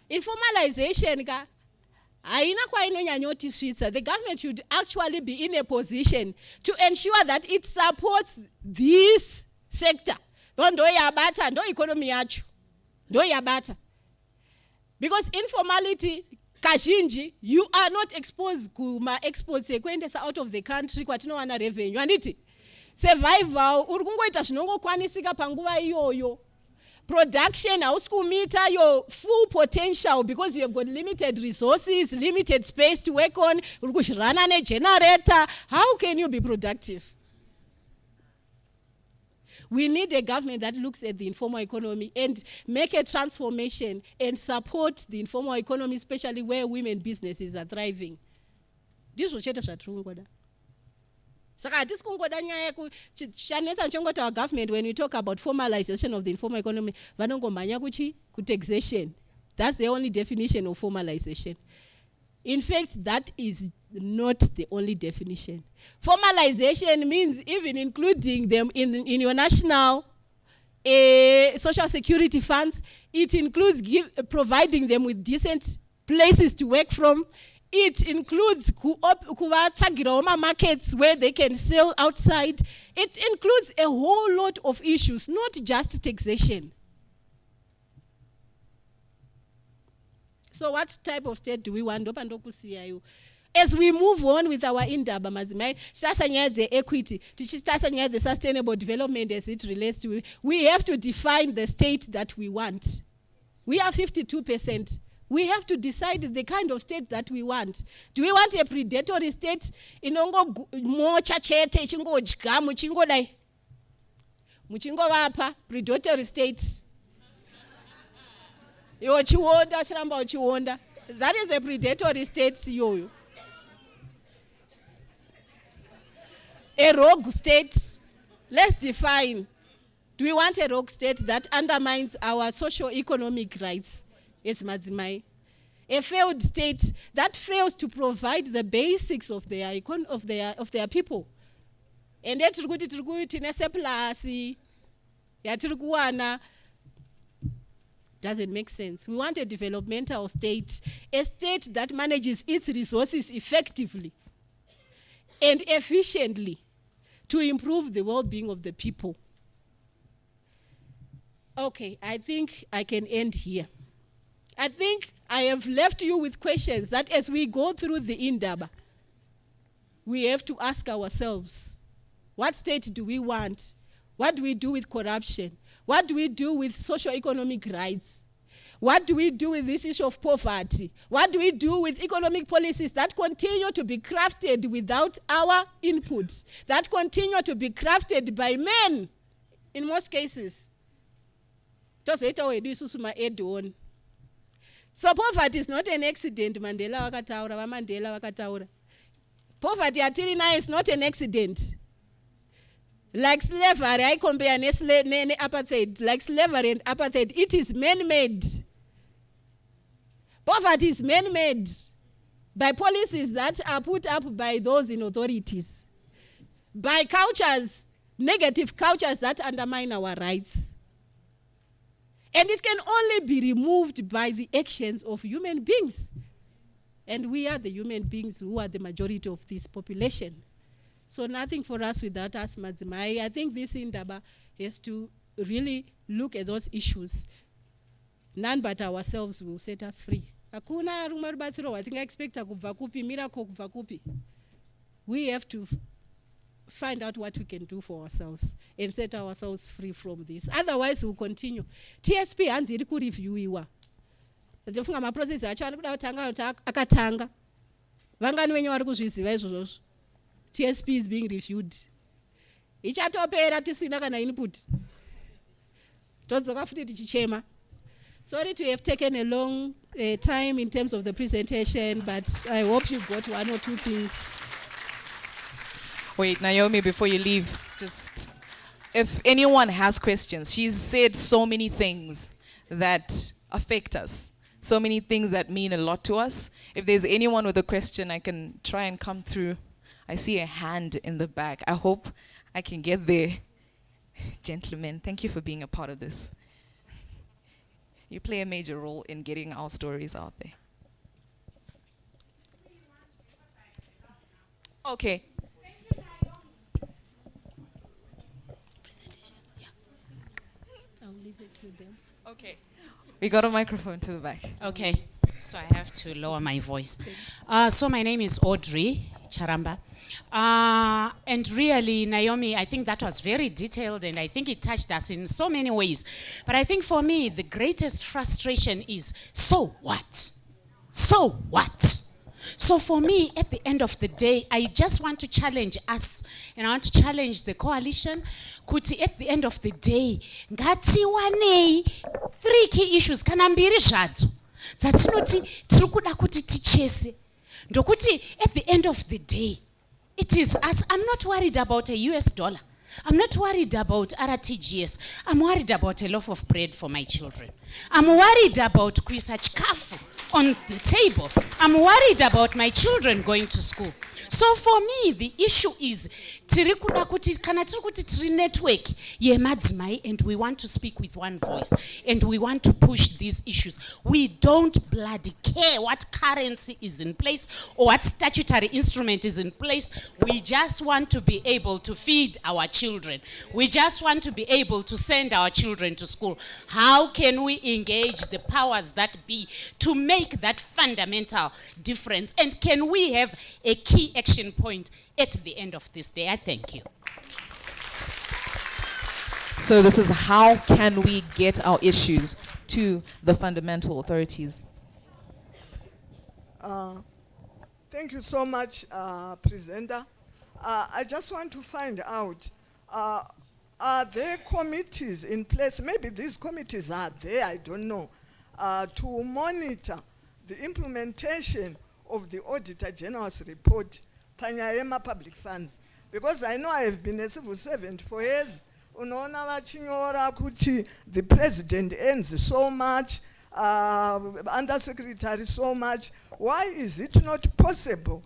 Informalization, the government should actually be in a position to ensure that it supports this sector. Because informality, kazhinji, you are not exposed to my exports out of the country kwatinowana revenue. Anditi survival uri kungoita zvinongokwanisika panguva iyoyo. Production, meet your full potential because you have got limited resources, limited space to work on. Run on a generator. How can you be productive? We need a government that looks at the informal economy and make a transformation and support the informal economy, especially where women businesses are thriving. This is what Saka this our government when we talk about formalization of the informal economy, taxation. That's the only definition of formalization. In fact, that is not the only definition. Formalization means even including them in your national social security funds. It includes providing them with decent places to work from. It includes markets where they can sell outside. It includes a whole lot of issues, not just taxation. So what type of state do we want? As we move on with our indaba mazimai, the equity, the sustainable development as it relates to, we have to define the state that we want. We are 52%. We have to decide the kind of state that we want. Do we want a predatory state? Inongo mocha chete chingo jga muchingo dai. Muchingo wapa predatory states. Yo chiwonda chiramba chiwonda. That is a predatory state yo. A rogue state. Let's define. Do we want a rogue state that undermines our socio-economic rights? Yes, Madzimai. A failed state that fails to provide the basics of their people. And yet doesn't make sense. We want a developmental state, a state that manages its resources effectively and efficiently to improve the well-being of the people. Okay, I think I can end here. I think I have left you with questions that as we go through the indaba, we have to ask ourselves, what state do we want? What do we do with corruption? What do we do with socio-economic rights? What do we do with this issue of poverty? What do we do with economic policies that continue to be crafted without our input, that continue to be crafted by men in most cases? So poverty is not an accident, Mandela wakataura. Poverty is not an accident. Like slavery, I compare apartheid. Like slavery and apartheid, it is man-made. Poverty is man-made by policies that are put up by those in authorities, by cultures, negative cultures that undermine our rights. And it can only be removed by the actions of human beings. And we are the human beings who are the majority of this population. So nothing for us without us, Madzimai. I think this Indaba has to really look at those issues. None but ourselves will set us free. Hakuna rumor batsiro watinga expect kubva kupi, miracle kubva kupi. We have to find out what we can do for ourselves and set ourselves free from this. Otherwise, we'll continue. TSP hanzi iri kureviewiwa. Ndofunga maprocess acho anoda kutanga akatanga. Vangani venyu vari kuzviziva izvozvo. TSP is being reviewed. Ichatopera tisina kana input. Todzoka futi tichichema. Sorry to have taken a long time in terms of the presentation, but I hope you got one or two things. Wait, Naomi, before you leave, just if anyone has questions, she's said so many things that affect us, so many things that mean a lot to us. If there's anyone with a question, I can try and come through. I see a hand in the back. I hope I can get there. Gentlemen, thank you for being a part of this. You play a major role in getting our stories out there. Okay. I'll leave it to them. Okay. We got a microphone to the back. Okay, so I have to lower my voice. So my name is Audrey Charamba. And really, Naomi, I think that was very detailed and I think it touched us in so many ways. But I think for me, the greatest frustration is, so what? So what? So for me, at the end of the day, I just want to challenge us and I want to challenge the coalition. Kuti at the end of the day, ngatiwanei 3 key issues kana mbiri zvadzo dzatinoti tiri kuda kuti tichese. Ndokuti at the end of the day, it is us. I'm not worried about a US dollar. I'm not worried about RTGS. I'm worried about a loaf of bread for my children. I'm worried about kuisa chikafu on the table. I'm worried about my children going to school. So for me, the issue is tiri kuda kuti kana tiri kuti tiri network yemadzimai and we want to speak with one voice and we want to push these issues. We don't bloody care what currency is in place or what statutory instrument is in place. We just want to be able to feed our children. We just want to be able to send our children to school. How can we engage the powers that be to make that fundamental difference? And can we have a key action point at the end of this day? I thank you. So this is how can we get our issues to the fundamental authorities? Thank you so much, presenter. I just want to find out, are there committees in place? Maybe these committees are there, I don't know, to monitor the implementation of the Auditor General's report, Panyayema Public Funds. Because I know I have been a civil servant for years. Unaona vachinyora kuti the president earns so much, undersecretary so much. Why is it not possible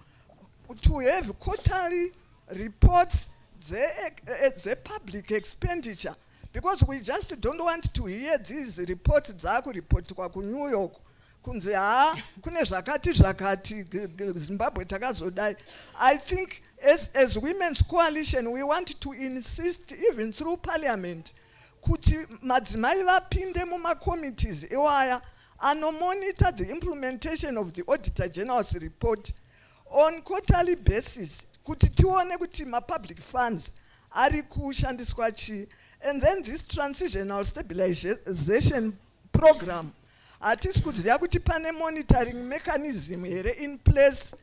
to have quarterly reports, the public expenditure? Because we just don't want to hear these reports dzaku report kwa ku New York. Kunze kune zvakati Zimbabwe takazodai. I think as Women's Coalition we want to insist even through parliament kuti madzimai vapinde muma committees iwaya monitor the implementation of the Auditor General's report on quarterly basis kuti tione kuti ma public funds ari kushandiswa chi. And then this transitional stabilization program, hatisi kuziva kuti pane monitoring mechanism here in place.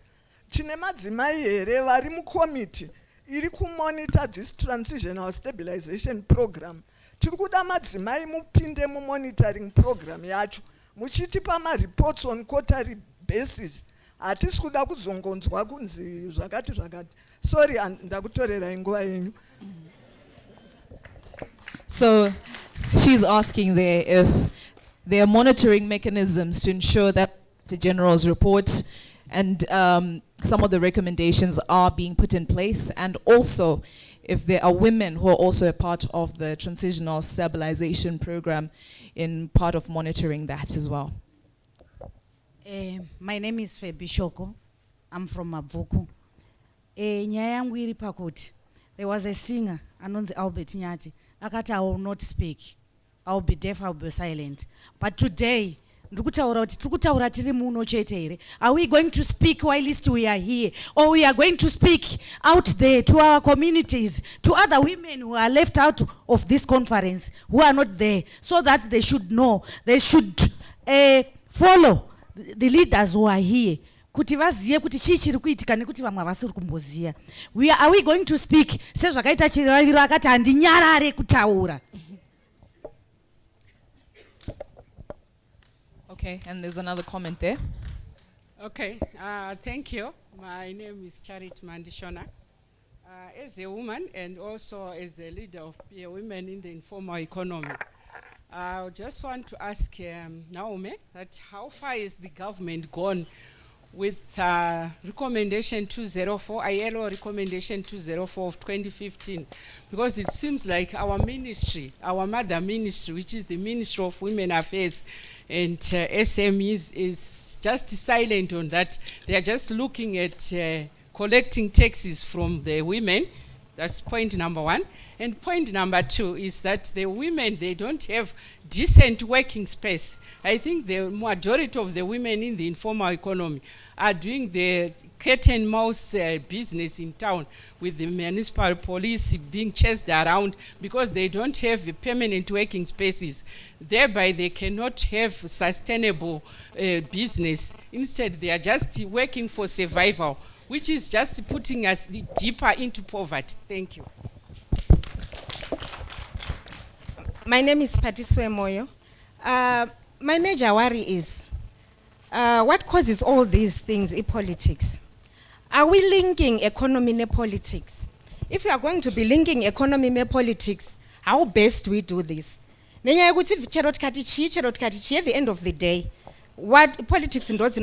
Chine madzimai here vari mukomiti iri kumonitor this transitional stabilization program. Tiri kuda madzimai mupinde mumonitoring program yacho muchitipa reports on quarterly basis. Hatisi kuda kuzongonzwa kunzi zvakati zvakati. Sorry, ndakutorera nguva yenyu. So she's asking there if there are monitoring mechanisms to ensure that the General's report and some of the recommendations are being put in place, and also if there are women who are also a part of the transitional stabilization program in part of monitoring that as well. My name is Febi Shoko. I'm from Mabuku. Nyaya yangu iri pakuti, there was a singer, anonzi Albert Nyati, akati I will not speak, I will be deaf, I will be silent. But today, ndikutaura tiri muno chete here. Are we going to speak whilst we are here, or we are going to speak out there to our communities, to other women who are left out of this conference, who are not there, so that they should know, they should follow the leaders who are here. Kuti vaziye kuti chii chiri kuitika nekuti vamwe havasiri kumboziya. Are we going to speak sezvakaita chiraviro akati handinyarare kutaura. Okay, and there's another comment there. Okay, thank you. My name is Charity Mandishona. As a woman and also as a leader of women in the informal economy, I just want to ask Naomi that how far is the government gone with recommendation 204, ILO recommendation 204 of 2015, because it seems like our ministry, our mother ministry, which is the Ministry of Women Affairs and SMEs, is just silent on that. They are just looking at collecting taxes from the women. That's point number one. And point number two is that the women, they don't have decent working space. I think the majority of the women in the informal economy are doing the cat and mouse business in town, with the municipal police being chased around because they don't have permanent working spaces. Thereby, they cannot have sustainable business. Instead, they are just working for survival, which is just putting us deeper into poverty. Thank you. My name is Patiswe Moyo. My major worry is what causes all these things in politics. Are we linking economy and politics? If we are going to be linking economy and politics, how best do we do this? At the end of the day, what politics in those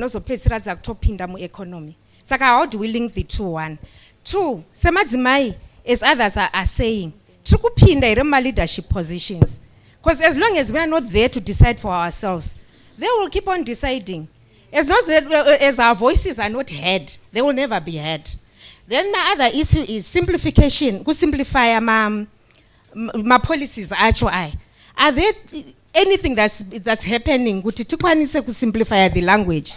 economy. So how do we link the two? One, two, as others are saying, leadership positions. Because as long as we are not there to decide for ourselves, they will keep on deciding. As long as our voices are not heard, they will never be heard. Then the other issue is simplification. To simplify my policies. Are there anything that's happening to simplify the language?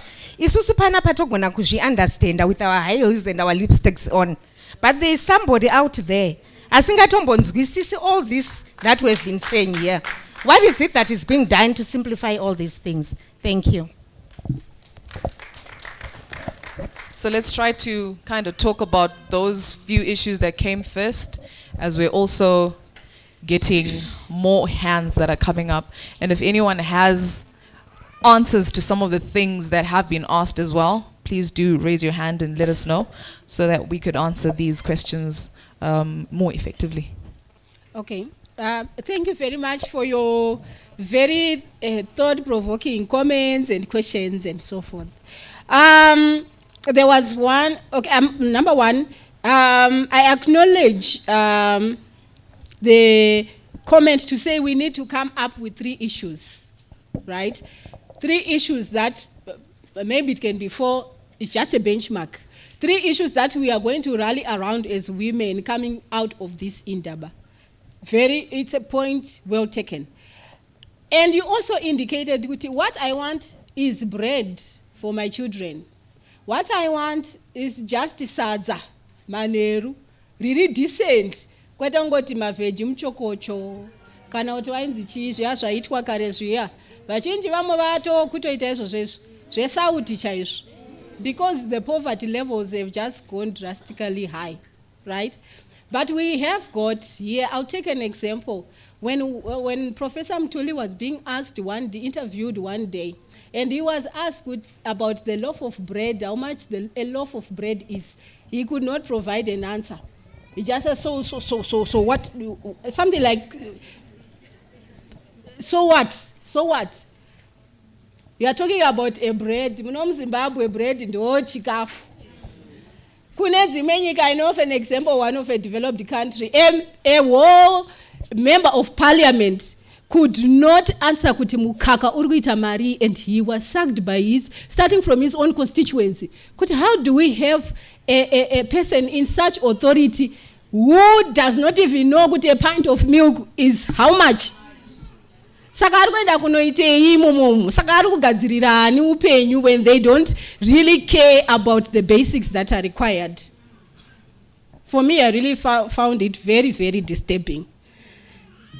Understand with our high heels and our lipsticks on. But there is somebody out there. I think we see all this that we've been saying here. What is it that is being done to simplify all these things? Thank you. So let's try to kind of talk about those few issues that came first, as we're also getting more hands that are coming up. And if anyone has answers to some of the things that have been asked as well, please do raise your hand and let us know so that we could answer these questions more effectively. Okay. Thank you very much for your very thought-provoking comments and questions and so forth. There was one, okay, number one, I acknowledge the comment to say we need to come up with 3 issues, right? 3 issues that, maybe it can be 4, it's just a benchmark. 3 issues that we are going to rally around as women coming out of this Indaba. It's a point well taken. And you also indicated, what I want is bread for my children. What I want is just sadza, maneru, really decent. Kweta ngoti maveji mchokocho, kana uti wainzi chizvi yazvaitwa kare zviya, vazhinji vamwe vato kutoita izvozvo izvo zvesauti chaizvo, because the poverty levels have just gone drastically high, right? But we have got here, I'll take an example. When Professor Mtuli was being asked interviewed one day, and he was asked about the loaf of bread, how much a loaf of bread is, he could not provide an answer. He just said, so what, something like, so what? You are talking about a bread, Zimbabwe bread, ndo chikafu. I know of an example, one of a developed country, a whole member of parliament could not answer kuti mukaka urikuita mari, and he was sacked by starting from his own constituency. How do we have a person in such authority who does not even know that a pint of milk is how much? Saka ari kuenda kunoitei imomo, saka ari kugadzirirani upenyu when they don't really care about the basics that are required. For me, I really found it very, very disturbing.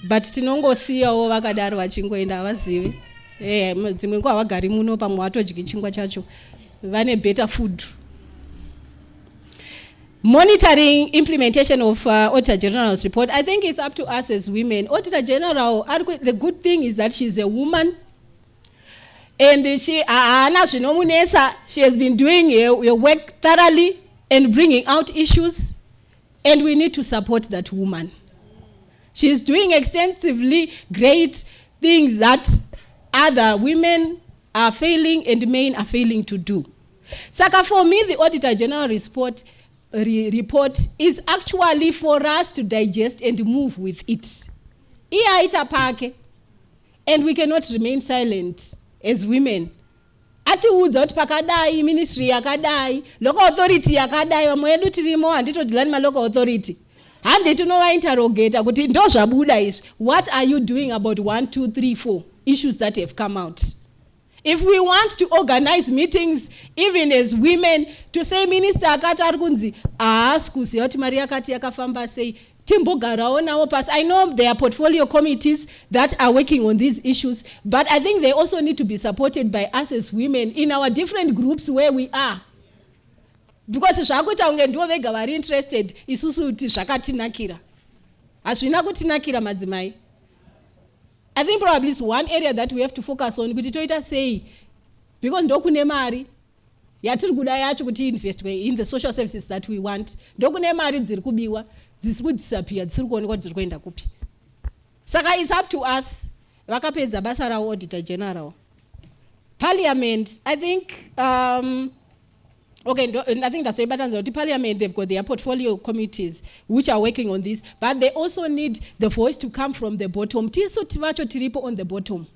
But tinongosiyawo vakadaro vachingoenda avazivi. Dzimwe nguva havagari muno pamwe vatodyi chingwa chacho. Vane better food. Monitoring implementation of Auditor General's report, I think it's up to us as women. Auditor General, the good thing is that she's a woman. And she has been doing her work thoroughly and bringing out issues. And we need to support that woman. She's doing extensively great things that other women are failing and men are failing to do. Saka, for me, the Auditor General report is actually for us to digest and move with it. And we cannot remain silent as women. Atiudza kuti pakadai, ministry yakadai, local authority yakadai, vamwe edu tirimo handitodhilani ma-local authority. Handi tinovainterrogata kuti ndo zvabuda izvi. What are you doing about 1, 2, 3, 4 issues that have come out? If we want to organize meetings, even as women, to say minister akati ari kunzi aasi kuziva kuti mari yakati yakafamba sei, timbogarawo navo pasi. I know there are portfolio committees that are working on these issues, but I think they also need to be supported by us as women in our different groups where we are. Because zvakuita unge ndivo vega vari interested, isusu kuti zvakatinakira. Hazvina kutinakira madzimai. I think probably it's one area that we have to focus on, kuti toita sei, because ndokune mari yatiri kuda yacho kuti invest in the social services that we want. Ndokune mari dziri kubiwa, dziri kudisappear, dziri kuonekwa dziri kuenda kupi. Saka it's up to us. Vakapedza basa ravo Auditor General. Parliament, I think I think that's the Parliament, they've got their portfolio committees which are working on this, but they also need the voice to come from the bottom. Tiso tivacho tiripo on the bottom.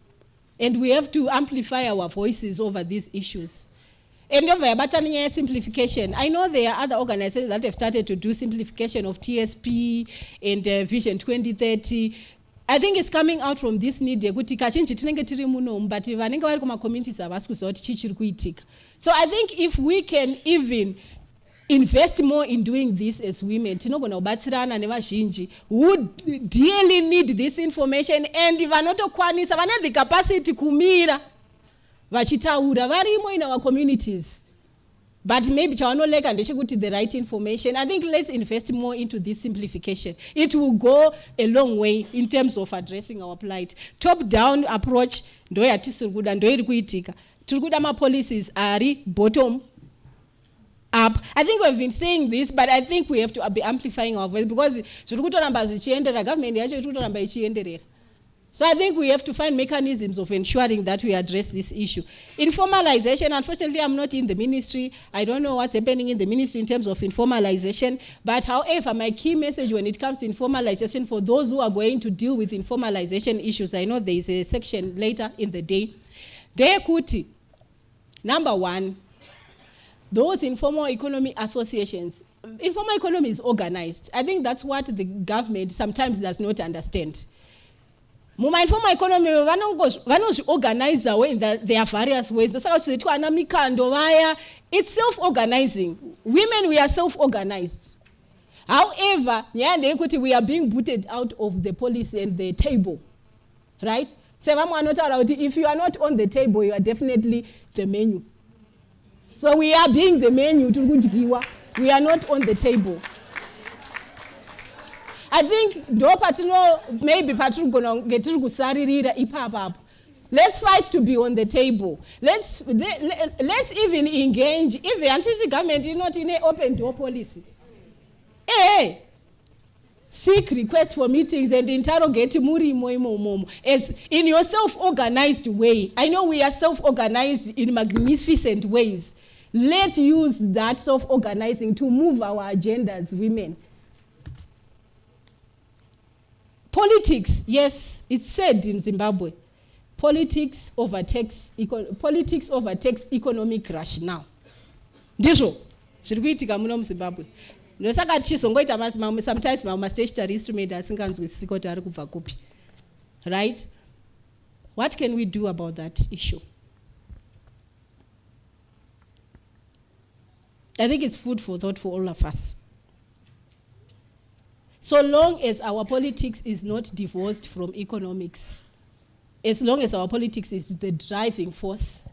And we have to amplify our voices over these issues. And over simplification. I know there are other organizations that have started to do simplification of TSP and Vision 2030. I think it's coming out from this need kuti kachinji tinenge tiri muno but vanenge vari kuma communities avasi kuziva kuti chichiri kuitika. So I think if we can even invest more in doing this as women, tinogona kubatsirana nevazhinji who really need this information and vanotokwanisa vane the capacity kumira vachitaura varimo in our communities. But maybe chavanoleka ndechekuti the right information. I think let's invest more into this simplification. It will go a long way in terms of addressing our plight. Top-down approach, ndo yatisiri kuda, ndo iri kuitika. Tiri kuda ma-policies ari bottom up. I think we've been saying this, but I think we have to be amplifying our voice because zviri kutoramba zvichienderera, government yacho iri kutoramba ichienderera. So I think we have to find mechanisms of ensuring that we address this issue. Informalization, unfortunately, I'm not in the ministry. I don't know what's happening in the ministry in terms of informalization. But however, my key message when it comes to informalization for those who are going to deal with informalization issues, I know there is a section later in the day. Kuti, number one, those informal economy associations. Informal economy is organized. I think that's what the government sometimes does not understand. Muma informal economy vanozviorganize in their various ways. It's self-organizing. Women, we are self-organized. However, we are being booted out of the policy and the table, right? So if you are not on the table, you are definitely the menu. So we are being the menu. We are not on the table. I think maybe let's fight to be on the table. Let's even engage. If the anti-government is not in an open door policy, seek request for meetings and interrogate as in your self-organized way. I know we are self-organized in magnificent ways. Let's use that self-organizing to move our agendas, women. Politics, yes, it's said in Zimbabwe. Politics overtakes economic rationale. Ndizvo zviri kuitika muno muZimbabwe. Ndosaka tizongoita sometimes statutory instrument asinganzwisisi kuti ari kubva kupi. Right? What can we do about that issue? I think it's food for thought for all of us. So long as our politics is not divorced from economics, as long as our politics is the driving force.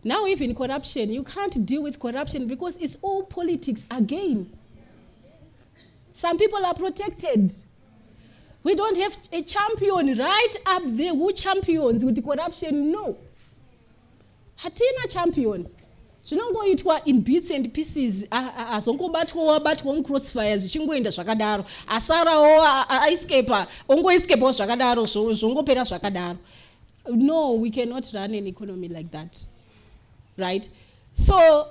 Now even corruption, you can't deal with corruption because it's all politics again. Some people are protected. We don't have a champion right up there who champions with the corruption. No. Hatina champion. Zvinongoitwa in bits and pieces, azongobatwa crossfires zvichingoenda zvakadaro, asarawo aescapa, ongoescapawo zvakadaro, zvongopera zvakadaro. No, we cannot run an economy like that. Right? So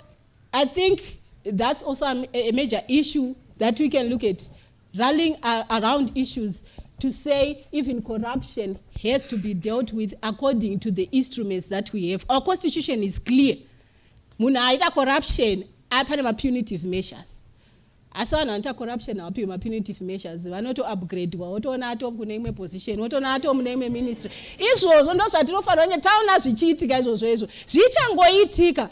I think that's also a major issue that we can look at, rallying around issues to say even corruption has to be dealt with according to the instruments that we have. Our constitution is clear. Muna aita corruption, apana punitive measures. Asana anta corruption apiwa punitive measures. Vanoto upgrade wa, wotona ato kune imwe position, wotona ato mune imwe ministry. Izvozvo ndo zvatinofana kunge taona zvichiitika izvozvo. Zvichangoitika.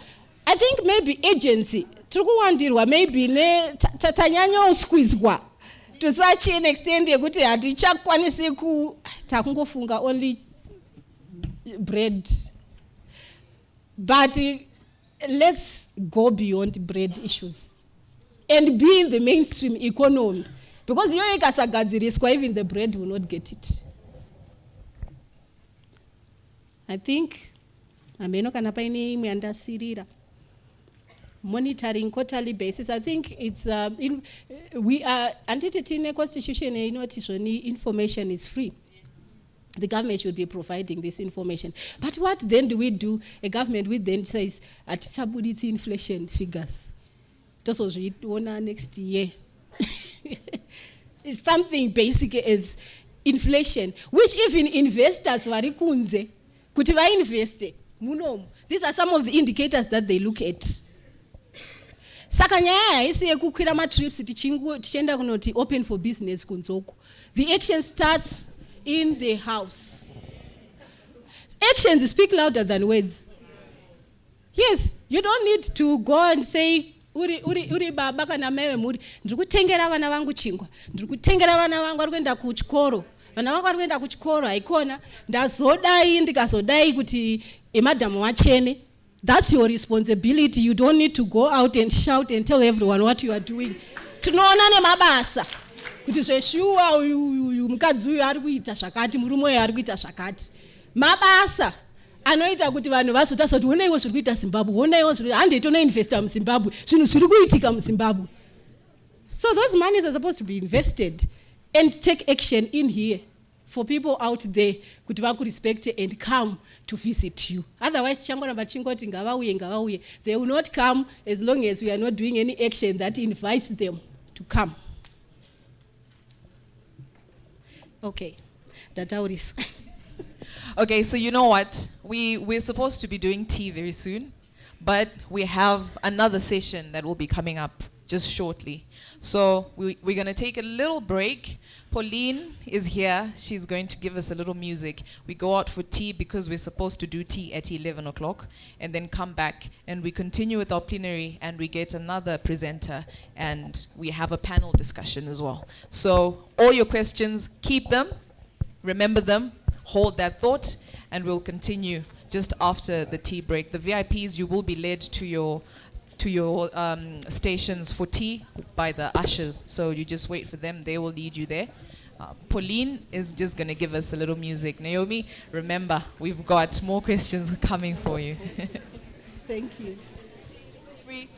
I think maybe agency tiri kuwandirwa maybe ne tanyanyosqueezwa to such an extent yekuti hatichakwanisi takungofunga only bread. But let's go beyond bread issues and be in the mainstream economy, because even the bread will not get it. I think monitoring quarterly basis. I think it's we are in a constitution. Information is free. The government should be providing this information. But what then do we do? A government which then says, at stability inflation figures. That's what we want next year. It's something basic as inflation, which even investors vari kunze, kuti vainveste, munomu. These are some of the indicators that they look at. Saka nyaya haisi yekukwira matrips tichienda kunoti open for business kunzoko. The action starts in the house. Actions speak louder than words. Yes, you don't need to go and say uri baba kana mewe muri ndikutengera vana vangu chingwa, ndikutengera vana vangu vari kuenda kuchikoro, vana vangu vari kuenda kuchikoro haikona, ndazodai ndikazodai kuti emadhamu vachene. That's your responsibility. You don't need to go out and shout and tell everyone what you are doing. Tinoona nemabasa kuti zveshuwa uyu mukadzi uyu ari kuita zvakati, murume uyu ari kuita zvakati. Mabasa anoita kuti vanhu vazotasa kuti honaiwo zviri kuita Zimbabwe, honaiwo handei tonoinvesta muZimbabwe, zvinhu zviri kuitika muZimbabwe. So those monies are supposed to be invested and take action in here for people out there kuti vakurespect and come to visit you. Otherwise, chingoti ngavauye. They will not come as long as we are not doing any action that invites them to come. Okay, that's how it is. Okay, so you know what? We're supposed to be doing tea very soon, but we have another session that will be coming up just shortly. So we're going to take a little break. Pauline is here. She's going to give us a little music. We go out for tea because we're supposed to do tea at 11 o'clock and then come back and we continue with our plenary and we get another presenter and we have a panel discussion as well. So all your questions, keep them, remember them, hold that thought, and we'll continue just after the tea break. The VIPs, you will be led to your stations for tea by the ushers. So you just wait for them. They will lead you there. Pauline is just going to give us a little music. Naomi, remember, we've got more questions coming for you. Thank you. Free.